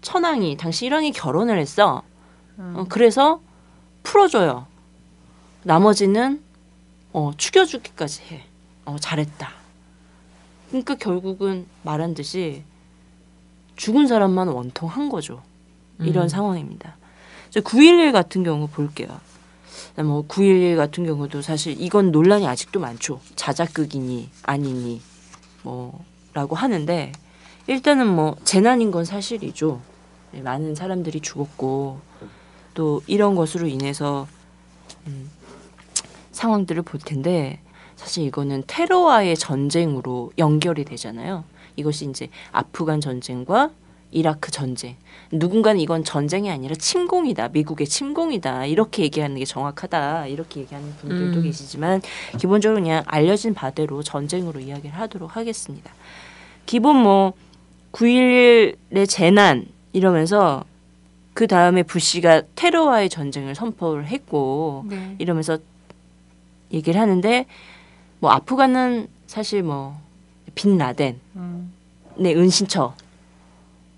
B: 천황이 당시 일왕이 결혼을 했어. 그래서 풀어줘요. 나머지는 죽여주기까지 해. 잘했다. 그러니까 결국은 말한 듯이 죽은 사람만 원통한 거죠. 이런 상황입니다. 9.11 같은 경우 볼게요. 9.11 같은 경우도 사실 이건 논란이 아직도 많죠. 자작극이니 아니니 라고 하는데, 일단은 재난인 건 사실이죠. 많은 사람들이 죽었고 또 이런 것으로 인해서 상황들을 볼 텐데, 사실 이거는 테러와의 전쟁으로 연결이 되잖아요. 이것이 이제 아프간 전쟁과 이라크 전쟁. 누군가는 이건 전쟁이 아니라 침공이다. 미국의 침공이다. 이렇게 얘기하는 게 정확하다. 이렇게 얘기하는 분들도 계시지만, 기본적으로 그냥 알려진 바대로 전쟁으로 이야기를 하도록 하겠습니다. 기본 9.11의 재난 이러면서 그 다음에 부시가 테러와의 전쟁을 선포를 했고, 이러면서 얘기를 하는데, 아프간은 사실 빈 라덴의 은신처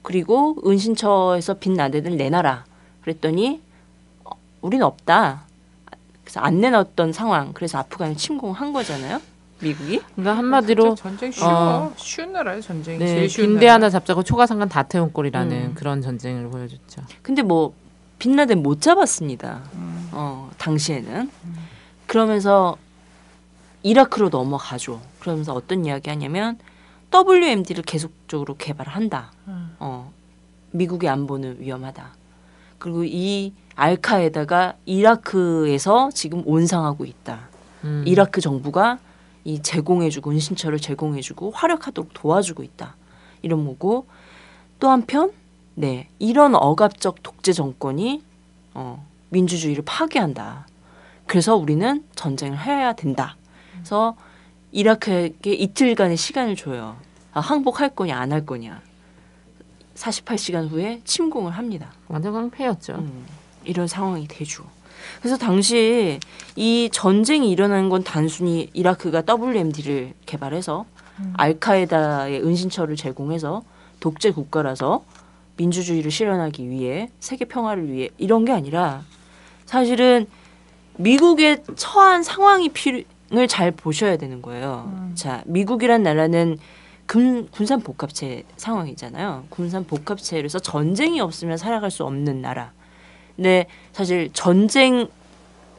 B: 그리고 은신처에서 빈 나대들 내놔라. 그랬더니 우린 없다. 그래서 안 내놨던 상황. 그래서 아프간을 침공한 거잖아요. 미국이.
C: 그러니까 한마디로
A: 전쟁 쉬운 나라예요. 전쟁이
C: 네,
A: 제일 쉬운
C: 빈대
A: 나라.
C: 하나 잡자고 초가상간 다 태운 꼴이라는 그런 전쟁을 보여줬죠.
B: 근데 뭐 빈라덴 못 잡았습니다. 당시에는. 그러면서 이라크로 넘어가죠. 그러면서 어떤 이야기 하냐면 WMD를 계속적으로 개발한다. 미국의 안보는 위험하다. 그리고 이 알카에다가 이라크에서 지금 온상하고 있다. 이라크 정부가 이 제공해주고 은신처를 제공해주고 활약하도록 도와주고 있다. 이런 거고 또 한편 네 이런 억압적 독재 정권이 민주주의를 파괴한다. 그래서 우리는 전쟁을 해야 된다. 그래서 이라크에게 이틀간의 시간을 줘요. 항복할 거냐 안 할 거냐. 48시간 후에 침공을 합니다.
C: 완전 깡패였죠.
B: 이런 상황이 되죠. 그래서 당시 이 전쟁이 일어나는 건 단순히 이라크가 WMD를 개발해서 알카에다의 은신처를 제공해서 독재 국가라서 민주주의를 실현하기 위해 세계 평화를 위해 이런 게 아니라 사실은 미국의 처한 상황이 을 잘 보셔야 되는 거예요. 자, 미국이란 나라는 군산 복합체 상황이잖아요. 군산 복합체에서 전쟁이 없으면 살아갈 수 없는 나라. 근데 사실 전쟁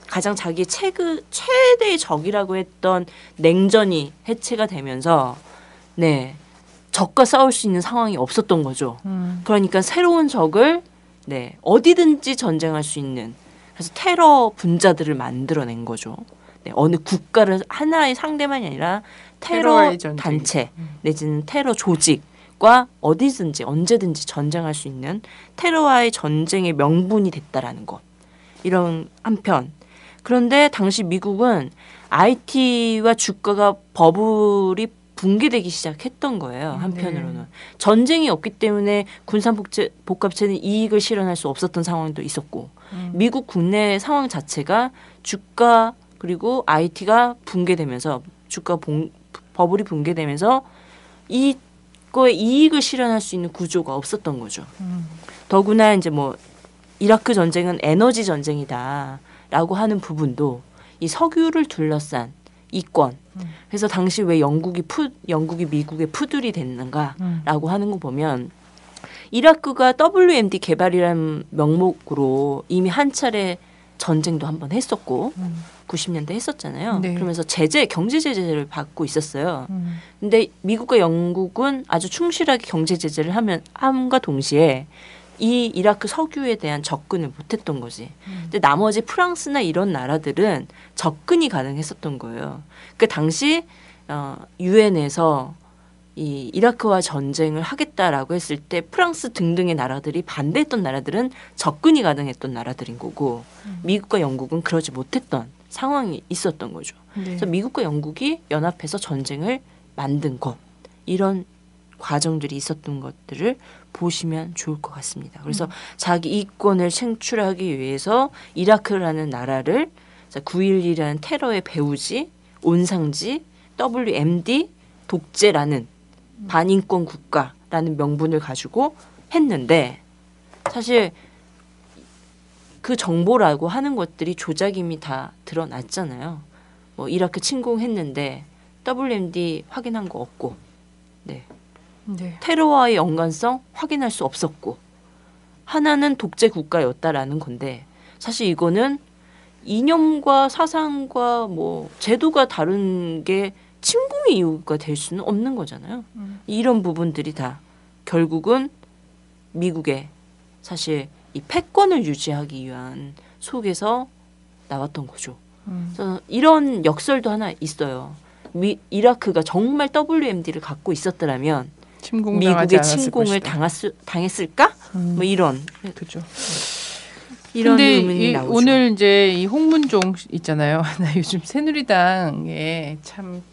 B: 가장 자기 최대의 적이라고 했던 냉전이 해체가 되면서 네 적과 싸울 수 있는 상황이 없었던 거죠. 그러니까 새로운 적을 네 어디든지 전쟁할 수 있는 그래서 테러 분자들을 만들어낸 거죠. 네, 어느 국가를 하나의 상대만이 아니라 테러 단체 내지는 테러 조직과 어디든지 언제든지 전쟁할 수 있는 테러와의 전쟁의 명분이 됐다라는 것. 이런 한편. 그런데 당시 미국은 IT와 주가가 버블이 붕괴되기 시작했던 거예요. 한편으로는. 전쟁이 없기 때문에 군산 복합체는 이익을 실현할 수 없었던 상황도 있었고 미국 국내 상황 자체가 주가 그리고 IT가 붕괴되면서 버블이 붕괴되면서 이거의 이익을 실현할 수 있는 구조가 없었던 거죠. 더구나 이제 뭐 이라크 전쟁은 에너지 전쟁이다라고 하는 부분도 이 석유를 둘러싼 이권. 그래서 당시 왜 영국이 미국의 푸들이 됐는가라고 하는 거 보면 이라크가 WMD 개발이라는 명목으로 이미 한 차례 전쟁도 한번 했었고 90년대 했었잖아요.
A: 네.
B: 그러면서 경제 제재를 받고 있었어요. 근데 미국과 영국은 아주 충실하게 경제 제재를 함과 동시에 이 이라크 석유에 대한 접근을 못했던 거지. 근데 나머지 프랑스나 이런 나라들은 접근이 가능했었던 거예요. 그 당시 유엔에서 이 이라크와 전쟁을 하겠다라고 했을 때 프랑스 등등의 나라들이 반대했던 나라들은 접근이 가능했던 나라들인 거고 미국과 영국은 그러지 못했던 상황이 있었던 거죠.
A: 네.
B: 그래서 미국과 영국이 연합해서 전쟁을 만든 것 이런 과정들이 있었던 것들을 보시면 좋을 것 같습니다. 그래서 자기 이권을 창출하기 위해서 이라크라는 나라를 9.11이라는 테러의 배후지, 온상지, WMD, 독재라는 반인권 국가라는 명분을 가지고 했는데 사실 그 정보라고 하는 것들이 조작임이 다 드러났잖아요. 뭐 이라크 침공했는데 WMD 확인한 거 없고 네.
A: 네.
B: 테러와의 연관성 확인할 수 없었고 하나는 독재 국가였다라는 건데 사실 이거는 이념과 사상과 뭐 제도가 다른 게 침공의 이유가 될 수는 없는 거잖아요. 이런 부분들이 다 결국은 미국의 사실 이 패권을 유지하기 위한 속에서 나왔던 거죠. 그래서 이런 역설도 하나 있어요. 이라크가 정말 WMD를 갖고 있었더라면 미국의 침공을 당했을까? 뭐 이런.
A: 그렇죠.
B: 이런
A: 근데
B: 의문이 나오죠.
A: 오늘 이제 이 홍문종 있잖아요. 나 요즘 새누리당에 참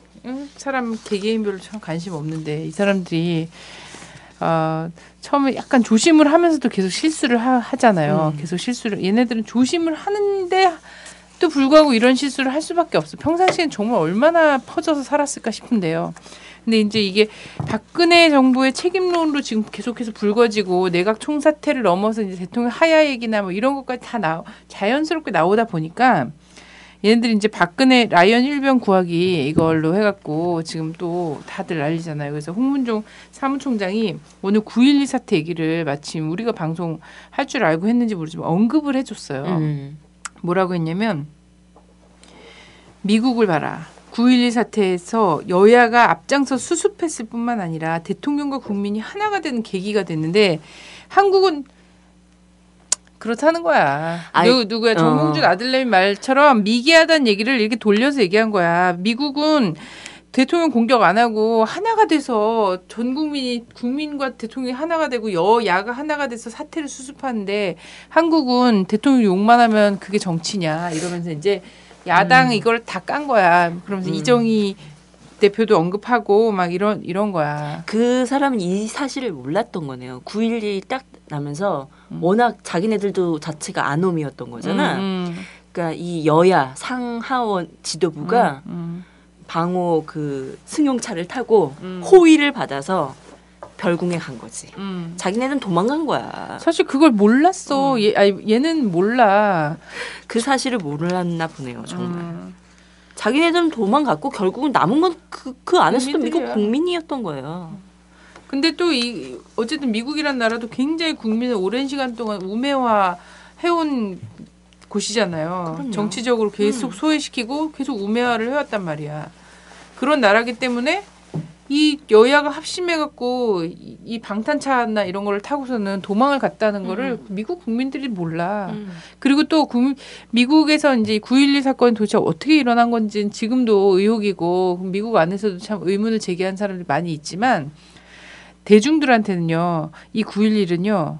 A: 사람 개개인별로 참 관심 없는데 이 사람들이 처음에 약간 조심을 하면서도 계속 실수를 하잖아요. 계속 실수를 얘네들은 조심을 하는데 또 불구하고 이런 실수를 할 수밖에 없어. 평상시엔 정말 얼마나 퍼져서 살았을까 싶은데요. 근데 이제 이게 박근혜 정부의 책임론으로 지금 계속해서 불거지고 내각 총사퇴를 넘어서 이제 대통령 하야 얘기나 뭐 이런 것까지 다 자연스럽게 나오다 보니까 얘네들이 이제 박근혜 라이언 일병 구하기 이걸로 해갖고 지금 또 다들 난리잖아요. 그래서 홍문종 사무총장이 오늘 9.12 사태 얘기를 마침 우리가 방송할 줄 알고 했는지 모르지만 언급을 해줬어요. 뭐라고 했냐면 미국을 봐라. 9.12 사태에서 여야가 앞장서 수습했을 뿐만 아니라 대통령과 국민이 하나가 되는 계기가 됐는데 한국은 그렇다는 거야. 누구야? 정몽준 아들내미 말처럼 미개하다는 얘기를 이렇게 돌려서 얘기한 거야. 미국은 대통령 공격 안 하고 하나가 돼서 전 국민과 대통령이 하나가 되고 여야가 하나가 돼서 사태를 수습하는데 한국은 대통령 욕만 하면 그게 정치냐 이러면서 이제 야당 이걸 다 깐 거야. 그러면서 이정희 대표도 언급하고 막 이런 거야.
B: 그 사람은 이 사실을 몰랐던 거네요. 9.12 딱 나면서 워낙 자기네들도 자체가 아놈이었던 거잖아. 그러니까 이 여야 상하원 지도부가 방호 그 승용차를 타고 호의를 받아서 별궁에 간 거지. 자기네는 도망간 거야.
A: 사실 그걸 몰랐어. 얘는 몰라.
B: 그 사실을 몰랐나 보네요. 정말. 자기네들은 도망갔고 결국은 남은 건 그 안에서도 미국 국민이었던 거예요.
A: 근데 또 어쨌든 미국이란 나라도 굉장히 국민을 오랜 시간 동안 우매화 해온 곳이잖아요.
B: 그럼요.
A: 정치적으로 계속 소외시키고 계속 우매화를 해왔단 말이야. 그런 나라기 때문에 이 여야가 합심해갖고 이 방탄차나 이런 거를 타고서는 도망을 갔다는 거를 미국 국민들이 몰라. 그리고 또 미국에서 이제 9.12 사건이 도대체 어떻게 일어난 건지는 지금도 의혹이고 미국 안에서도 참 의문을 제기한 사람들이 많이 있지만 대중들한테는요, 이 9.11은요,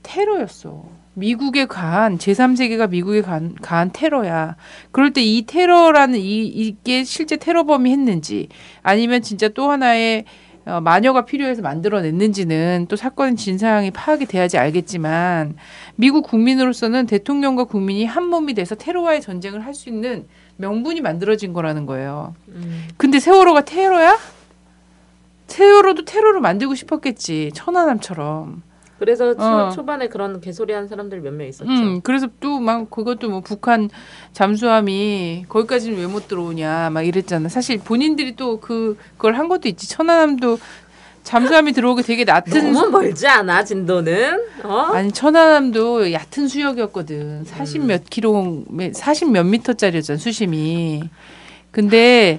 A: 테러였어. 미국에 가한, 제3세계가 미국에 가한 테러야. 그럴 때 이 테러라는 이게 실제 테러범이 했는지 아니면 진짜 또 하나의 마녀가 필요해서 만들어냈는지는 또 사건의 진상이 파악이 돼야지 알겠지만 미국 국민으로서는 대통령과 국민이 한 몸이 돼서 테러와의 전쟁을 할 수 있는 명분이 만들어진 거라는 거예요. 근데 세월호가 테러야? 세월호도 테러로 만들고 싶었겠지. 천안함처럼.
C: 그래서 초반에 그런 개소리한 사람들 몇 명 있었죠.
A: 그래서 또 막 그것도 뭐 북한 잠수함이 거기까지는 왜 못 들어오냐 막 이랬잖아. 사실 본인들이 또 그걸 한 것도 있지. 천안함도 잠수함이 들어오기 되게 얕은
C: 너무 멀지 않아 진도는?
A: 아니 천안함도 얕은 수역이었거든. 40 몇 킬로, 40 몇 미터짜리였잖아 수심이. 그런데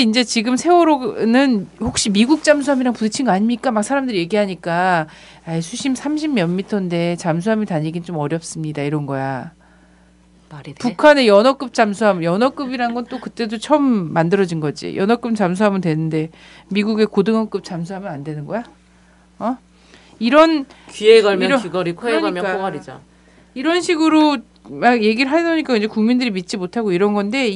A: 이제 지금 세월호는 혹시 미국 잠수함이랑 부딪힌 거 아닙니까? 막 사람들이 얘기하니까 수심 30 몇 미터인데 잠수함이 다니긴 좀 어렵습니다. 이런 거야.
B: 말이 돼?
A: 북한의 연어급 잠수함, 연어급이란 건 또 그때도 처음 만들어진 거지. 연어급 잠수함은 되는데 미국의 고등어급 잠수함은 안 되는 거야? 이런
C: 귀에 걸면 귀걸이, 코에 걸면 코걸이죠.
A: 이런 식으로 막 얘기를 하려니까 이제 국민들이 믿지 못하고 이런 건데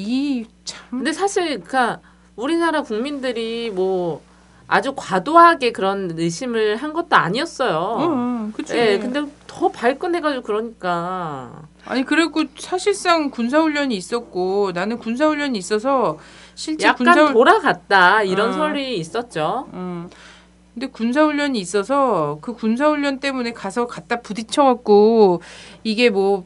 C: 근데 사실 그러니까 우리나라 국민들이 뭐 아주 과도하게 그런 의심을 한 것도 아니었어요.
A: 그치.
C: 네, 근데 더 발끈해가지고 그러니까.
A: 아니 그리고 사실상 군사훈련이 있었고 나는 군사훈련이 있어서 실제
C: 약간 돌아갔다 이런 설이 있었죠.
A: 근데 군사훈련이 있어서 그 군사훈련 때문에 가서 갖다 부딪혀갖고 이게 뭐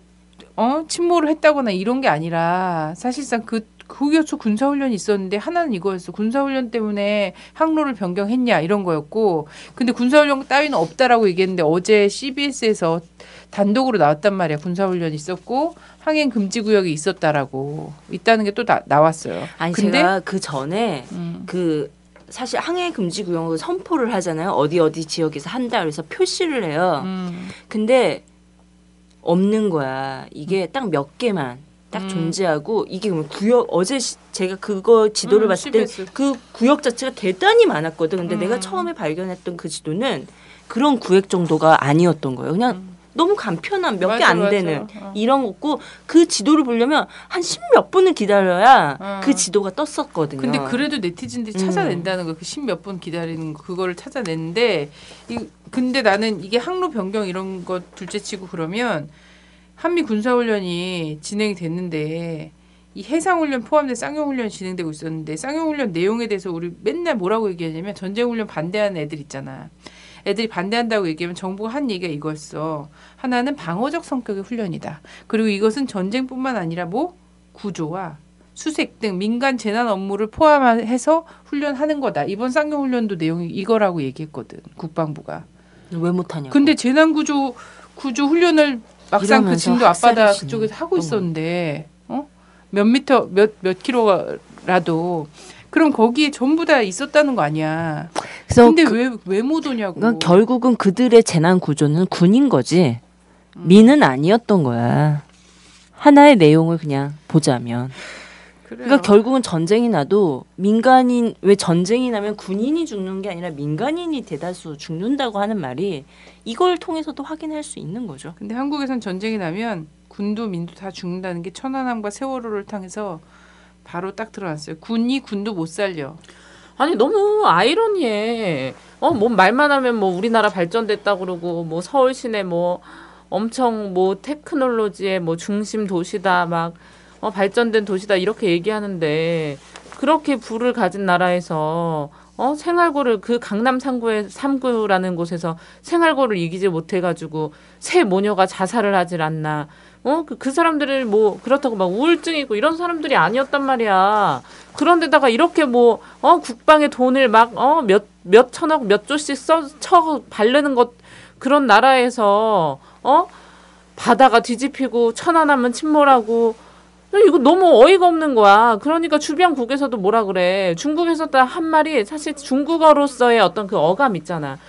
A: 침몰을 했다거나 이런 게 아니라 사실상 거기서 군사훈련이 있었는데 하나는 이거였어. 군사훈련 때문에 항로를 변경했냐 이런 거였고 근데 군사훈련 따위는 없다라고 얘기했는데 어제 CBS에서 단독으로 나왔단 말이야. 군사훈련이 있었고 항행 금지 구역이 있다는 게 또 나왔어요.
B: 아니 근데 제가 그 전에 사실 항해 금지 구역을 선포를 하잖아요. 어디 지역에서 한다 그래서 표시를 해요. 근데 없는 거야. 이게 딱 몇 개만 딱 존재하고 이게 구역 어제 제가 그거 지도를 봤을 때 그 구역 자체가 대단히 많았거든. 근데 내가 처음에 발견했던 그 지도는 그런 구역 정도가 아니었던 거예요. 그냥 너무 간편한 몇 개 안 되는 이런 거고 그 지도를 보려면 한 10몇 분을 기다려야 그 지도가 떴었거든요.
A: 근데 그래도 네티즌들이 찾아낸다는 거. 그 10몇 분 기다리는 거 그거를 찾아냈는데 근데 나는 이게 항로 변경 이런 거 둘째치고 그러면 한미 군사훈련이 진행이 됐는데 이 해상훈련 포함된 쌍용훈련이 진행되고 있었는데 쌍용훈련 내용에 대해서 우리 맨날 뭐라고 얘기하냐면 전쟁훈련 반대하는 애들 있잖아. 애들이 반대한다고 얘기하면 정부가 한 얘기가 이거였어. 하나는 방어적 성격의 훈련이다. 그리고 이것은 전쟁뿐만 아니라 뭐 구조와 수색 등 민간 재난 업무를 포함해서 훈련하는 거다. 이번 쌍용훈련도 내용이 이거라고 얘기했거든. 국방부가.
B: 왜 못하냐고.
A: 근데 재난구조 훈련을 막상 그 진도 앞바다
B: 학살이시네.
A: 그쪽에서 하고 있었는데 몇 미터 몇 킬로라도 그럼 거기에 전부 다 있었다는 거 아니야.
B: 그래서
A: 근데 왜 못 오냐고.
B: 그러니까 결국은 그들의 재난 구조는 군인 거지 민은 아니었던 거야. 하나의 내용을 그냥 보자면.
A: 그래요.
B: 그러니까 결국은 전쟁이 나도 민간인 왜 전쟁이 나면 군인이 죽는 게 아니라 민간인이 대다수 죽는다고 하는 말이 이걸 통해서도 확인할 수 있는 거죠.
A: 근데 한국에선 전쟁이 나면 군도 민도 다 죽는다는 게 천안함과 세월호를 통해서 바로 딱 드러났어요. 군도 못 살려.
C: 아니 너무 아이러니해. 뭐 말만 하면 뭐 우리나라 발전됐다 그러고 뭐 서울 시내 뭐 엄청 뭐 테크놀로지의 뭐 중심 도시다 막 발전된 도시다 이렇게 얘기하는데 그렇게 부를 가진 나라에서 생활고를 그 강남 3구라는 곳에서 생활고를 이기지 못해가지고 새 모녀가 자살을 하질 않나. 그 사람들을 뭐 그렇다고 막 우울증 있고 이런 사람들이 아니었단 말이야. 그런데다가 이렇게 뭐 국방에 돈을 막 몇 천억 몇 조씩 쳐 바르는 것 그런 나라에서 바다가 뒤집히고 천안함은 침몰하고 이거 너무 어이가 없는 거야. 그러니까 주변국에서도 뭐라 그래. 중국에서도 한 말이 사실 중국어로서의 어떤 그 어감 있잖아.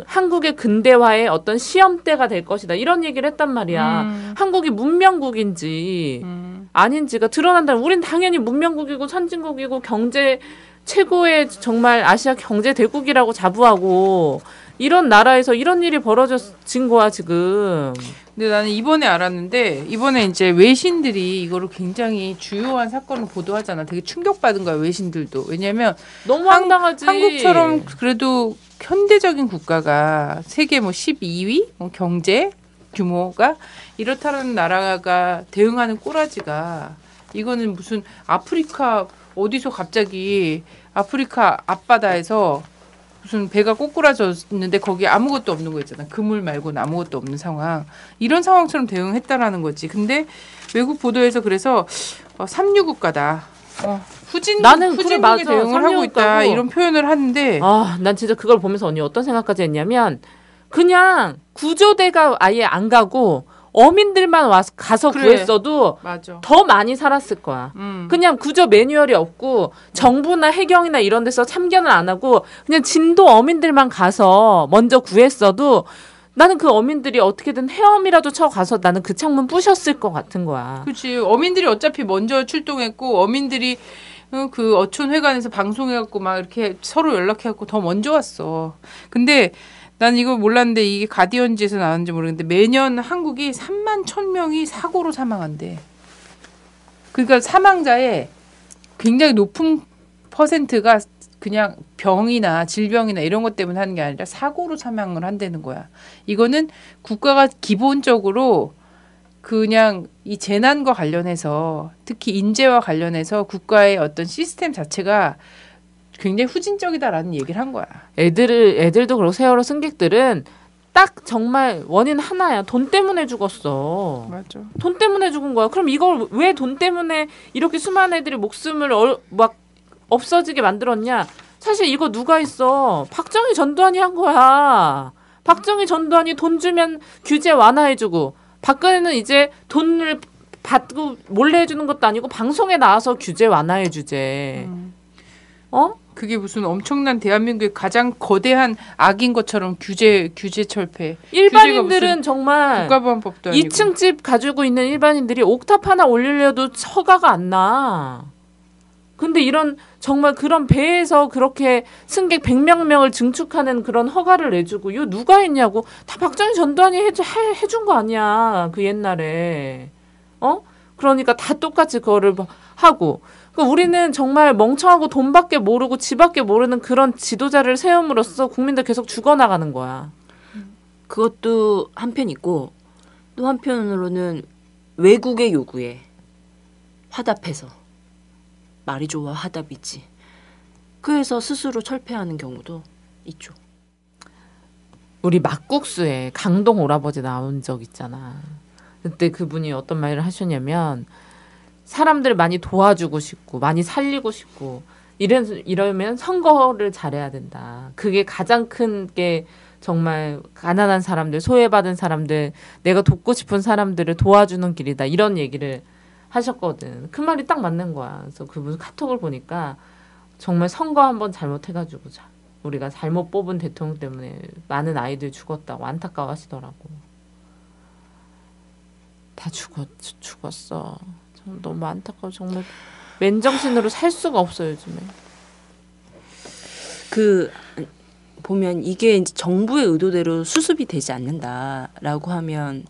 C: 한국의 근대화의 어떤 시험대가 될 것이다. 이런 얘기를 했단 말이야. 한국이 문명국인지 아닌지가 드러난다. 우린 당연히 문명국이고 선진국이고 경제 최고의 정말 아시아 경제 대국이라고 자부하고 이런 나라에서 이런 일이 벌어진 거야 지금.
A: 근데 나는 이번에 알았는데 이번에 이제 외신들이 이거를 굉장히 주요한 사건을 보도하잖아. 되게 충격받은 거야 외신들도. 왜냐하면
C: 너무 황당하지.
A: 한국처럼 그래도 현대적인 국가가 세계 뭐 12위 경제 규모가 이렇다는 나라가 대응하는 꼬라지가 이거는 무슨 아프리카 어디서 갑자기 아프리카 앞바다에서 무슨 배가 꼬꾸라졌는데 거기에 아무것도 없는 거 있잖아. 그물 말고는 아무것도 없는 상황. 이런 상황처럼 대응했다라는 거지. 근데 외국 보도에서 그래서 3류국가다. 후진국에 대응을 하고 있다. 이런 표현을 하는데
C: 난 진짜 그걸 보면서 언니 어떤 생각까지 했냐면 그냥 구조대가 아예 안 가고 어민들만 가서
A: 그래.
C: 구했어도
A: 맞아.
C: 더 많이 살았을 거야. 그냥 구조 매뉴얼이 없고 정부나 해경이나 이런 데서 참견을 안 하고 그냥 진도 어민들만 가서 먼저 구했어도 나는 그 어민들이 어떻게든 헤엄이라도 쳐 가서 나는 그 창문 부셨을 것 같은 거야.
A: 그렇지. 어민들이 어차피 먼저 출동했고 어민들이 그 어촌회관에서 방송해갖고 막 이렇게 서로 연락해갖고 더 먼저 왔어. 근데 난 이거 몰랐는데 이게 가디언지에서 나왔는지 모르겠는데 매년 한국이 3만 1,000명이 사고로 사망한대. 그러니까 사망자의 굉장히 높은 퍼센트가 그냥 병이나 질병이나 이런 것 때문에 하는 게 아니라 사고로 사망을 한다는 거야. 이거는 국가가 기본적으로 그냥 이 재난과 관련해서 특히 인재와 관련해서 국가의 어떤 시스템 자체가 굉장히 후진적이다라는 얘기를 한 거야.
C: 애들도 그렇고 세월호 승객들은 딱 정말 원인 하나야. 돈 때문에 죽었어.
A: 맞아.
C: 돈 때문에 죽은 거야. 그럼 이걸 왜 돈 때문에 이렇게 수많은 애들이 목숨을 막 없어지게 만들었냐? 사실 이거 누가 했어? 박정희 전두환이 한 거야. 박정희 전두환이 돈 주면 규제 완화해주고 박근혜는 이제 돈을 받고 몰래 해주는 것도 아니고 방송에 나와서 규제 완화해주제.
A: 그게 무슨 엄청난 대한민국의 가장 거대한 악인 것처럼 규제 철폐.
C: 일반인들은 정말
A: 국가보안법도 아니고
C: 2층 집 가지고 있는 일반인들이 옥탑 하나 올리려도 허가가 안 나. 근데 이런 정말 그런 배에서 그렇게 승객 100명 명을 증축하는 그런 허가를 내주고 이거 누가 했냐고. 다 박정희 전두환이 해준 거 아니야. 그 옛날에. 그러니까 다 똑같이 그거를 하고. 그러니까 우리는 정말 멍청하고 돈밖에 모르고 지밖에 모르는 그런 지도자를 세움으로써 국민들 계속 죽어나가는 거야.
B: 그것도 한편 있고 또 한편으로는 외국의 요구에 화답해서 말이 좋아 화답이지. 그래서 스스로 철폐하는 경우도 있죠.
C: 우리 막국수에 강동 오라버지 나온 적 있잖아. 그때 그분이 어떤 말을 하셨냐면 사람들 많이 도와주고 싶고 많이 살리고 싶고 이러면 선거를 잘해야 된다. 그게 가장 큰 게 정말 가난한 사람들, 소외받은 사람들, 내가 돕고 싶은 사람들을 도와주는 길이다. 이런 얘기를 하셨거든. 그 말이 딱 맞는 거야. 그래서 그분 카톡을 보니까 정말 선거 한번 잘못해가지고 우리가 잘못 뽑은 대통령 때문에 많은 아이들이 죽었다고 안타까워하시더라고. 다 죽었어. 너무 안타까워. 정말 맨정신으로 살 수가 없어요 요즘에.
B: 보면 이게 이제 정부의 의도대로 수습이 되지 않는다라고 하면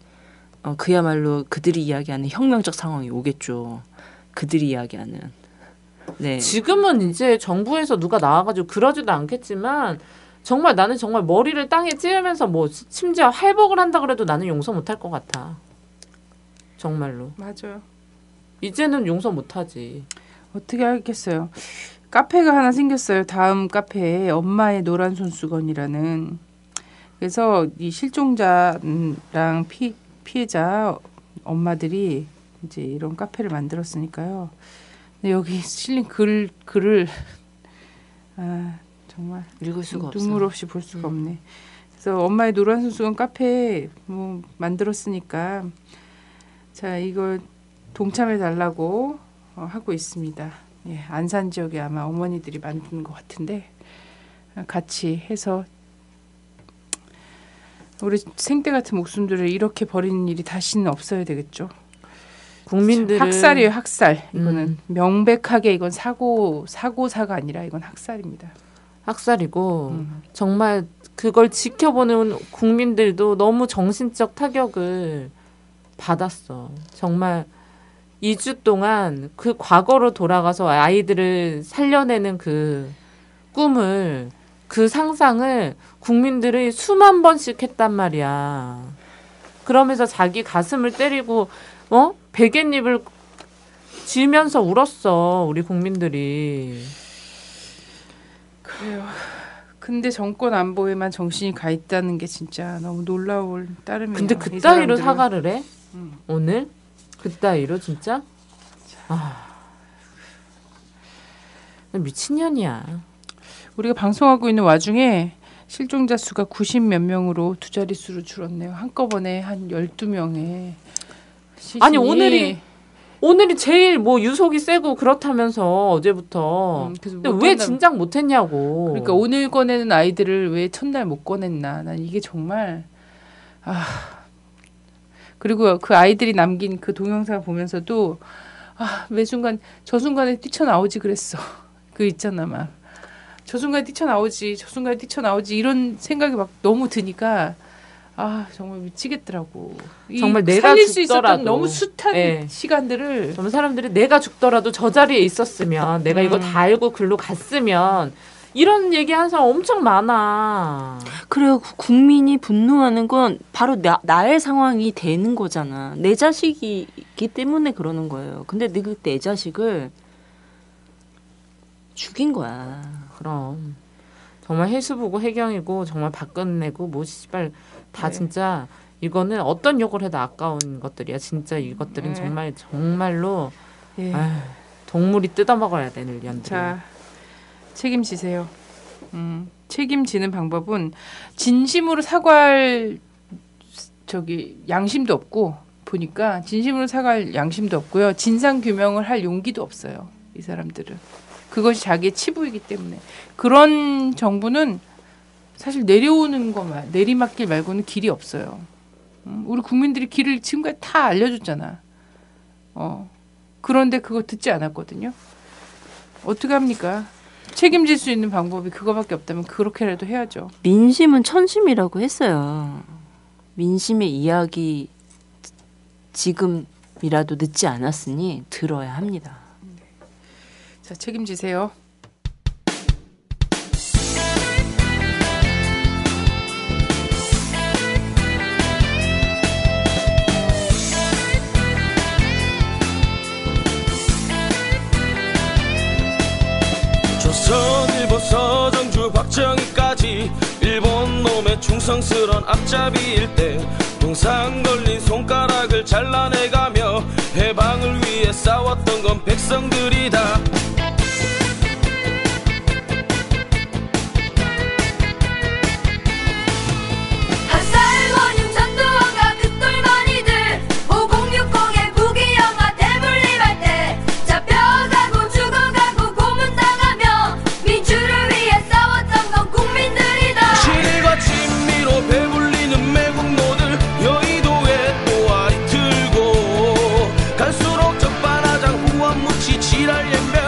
B: 그야말로 그들이 이야기하는 혁명적 상황이 오겠죠. 그들이 이야기하는. 네.
C: 지금은 이제 정부에서 누가 나와가지고 그러지도 않겠지만 정말 나는 정말 머리를 땅에 찌르면서 뭐 심지어 할복을 한다 그래도 나는 용서 못할 것 같아. 정말로.
A: 맞아요.
C: 이제는 용서 못하지.
A: 어떻게 하겠어요. 카페가 하나 생겼어요. 다음 카페에 엄마의 노란 손수건이라는. 그래서 이 실종자랑 피해자 엄마들이 이제 이런 카페를 만들었으니까요. 근데 여기 실린 글을 정말
B: 읽을 수가 없어.
A: 눈물 없이 볼 수가 없네. 그래서 엄마의 노란 손수건 카페 뭐 만들었으니까 자 이걸 동참해 달라고 하고 있습니다. 예, 안산 지역에 아마 어머니들이 만든 것 같은데 같이 해서 우리 생때 같은 목숨들을 이렇게 버리는 일이 다시는 없어야 되겠죠.
C: 국민들은
A: 학살이에요, 학살. 이거는 명백하게 이건 사고사가 아니라 이건 학살입니다.
C: 학살이고 정말 그걸 지켜보는 국민들도 너무 정신적 타격을 받았어. 정말 2주 동안 그 과거로 돌아가서 아이들을 살려내는 그 꿈을 그 상상을 국민들이 수만 번씩 했단 말이야. 그러면서 자기 가슴을 때리고 베갯잎을 쥐면서 울었어. 우리 국민들이.
A: 그래요. 근데 정권 안보에만 정신이 가 있다는 게 진짜 너무 놀라울 따름이에요.
C: 근데 그따위로 사과를 해? 오늘? 그따위로 진짜? 미친년이야.
A: 우리가 방송하고 있는 와중에 실종자 수가 90몇 명으로 두 자릿수로 줄었네요. 한꺼번에 한 12명에 시신이.
C: 아니 오늘이 제일 뭐 유속이 세고 그렇다면서 어제부터. 근데 왜 진작 못했냐고.
A: 그러니까 오늘 꺼내는 아이들을 왜 첫날 못 꺼냈나. 난 이게 정말 그리고 그 아이들이 남긴 그 동영상을 보면서도 매 순간 저 순간에 뛰쳐나오지 그랬어. 그 있잖아 막. 저 순간에 뛰쳐나오지 이런 생각이 막 너무 드니까 정말 미치겠더라고.
C: 정말 내가
A: 살릴
C: 죽더라도
A: 수 있었던 너무 숱한 시간들을
C: 정말 사람들이 내가 죽더라도 저 자리에 있었으면 내가 이거 다 알고 글로 갔으면 이런 얘기하는 사람 엄청 많아.
B: 그래요. 국민이 분노하는 건 바로 나의 상황이 되는 거잖아. 내 자식이기 때문에 그러는 거예요. 근데 내 자식을 죽인 거야.
C: 그럼 정말 해수부고 해경이고 정말 박근혜고 뭐 씨발 다 진짜 이거는 어떤 욕을 해도 아까운 것들이야. 진짜 이것들은 정말로 동물이 뜯어먹어야 되는 년들.
A: 자, 책임지세요. 책임지는 방법은 진심으로 사과할 양심도 없고 보니까 진심으로 사과할 양심도 없고요. 진상 규명을 할 용기도 없어요. 이 사람들은. 그것이 자기의 치부이기 때문에. 그런 정부는 사실 내려오는 것만 내리막길 말고는 길이 없어요. 우리 국민들이 길을 지금까지 다 알려줬잖아. 그런데 그거 듣지 않았거든요. 어떻게 합니까? 책임질 수 있는 방법이 그거밖에 없다면 그렇게라도 해야죠.
B: 민심은 천심이라고 했어요. 민심의 이야기 지금이라도 늦지 않았으니 들어야 합니다.
A: 자, 책임지세요.
D: 충성스런 앞잡이일 때 동상 걸린 손가락을 잘라내가며 해방을 위해 싸웠던 건 백성들이다. 지랄 연명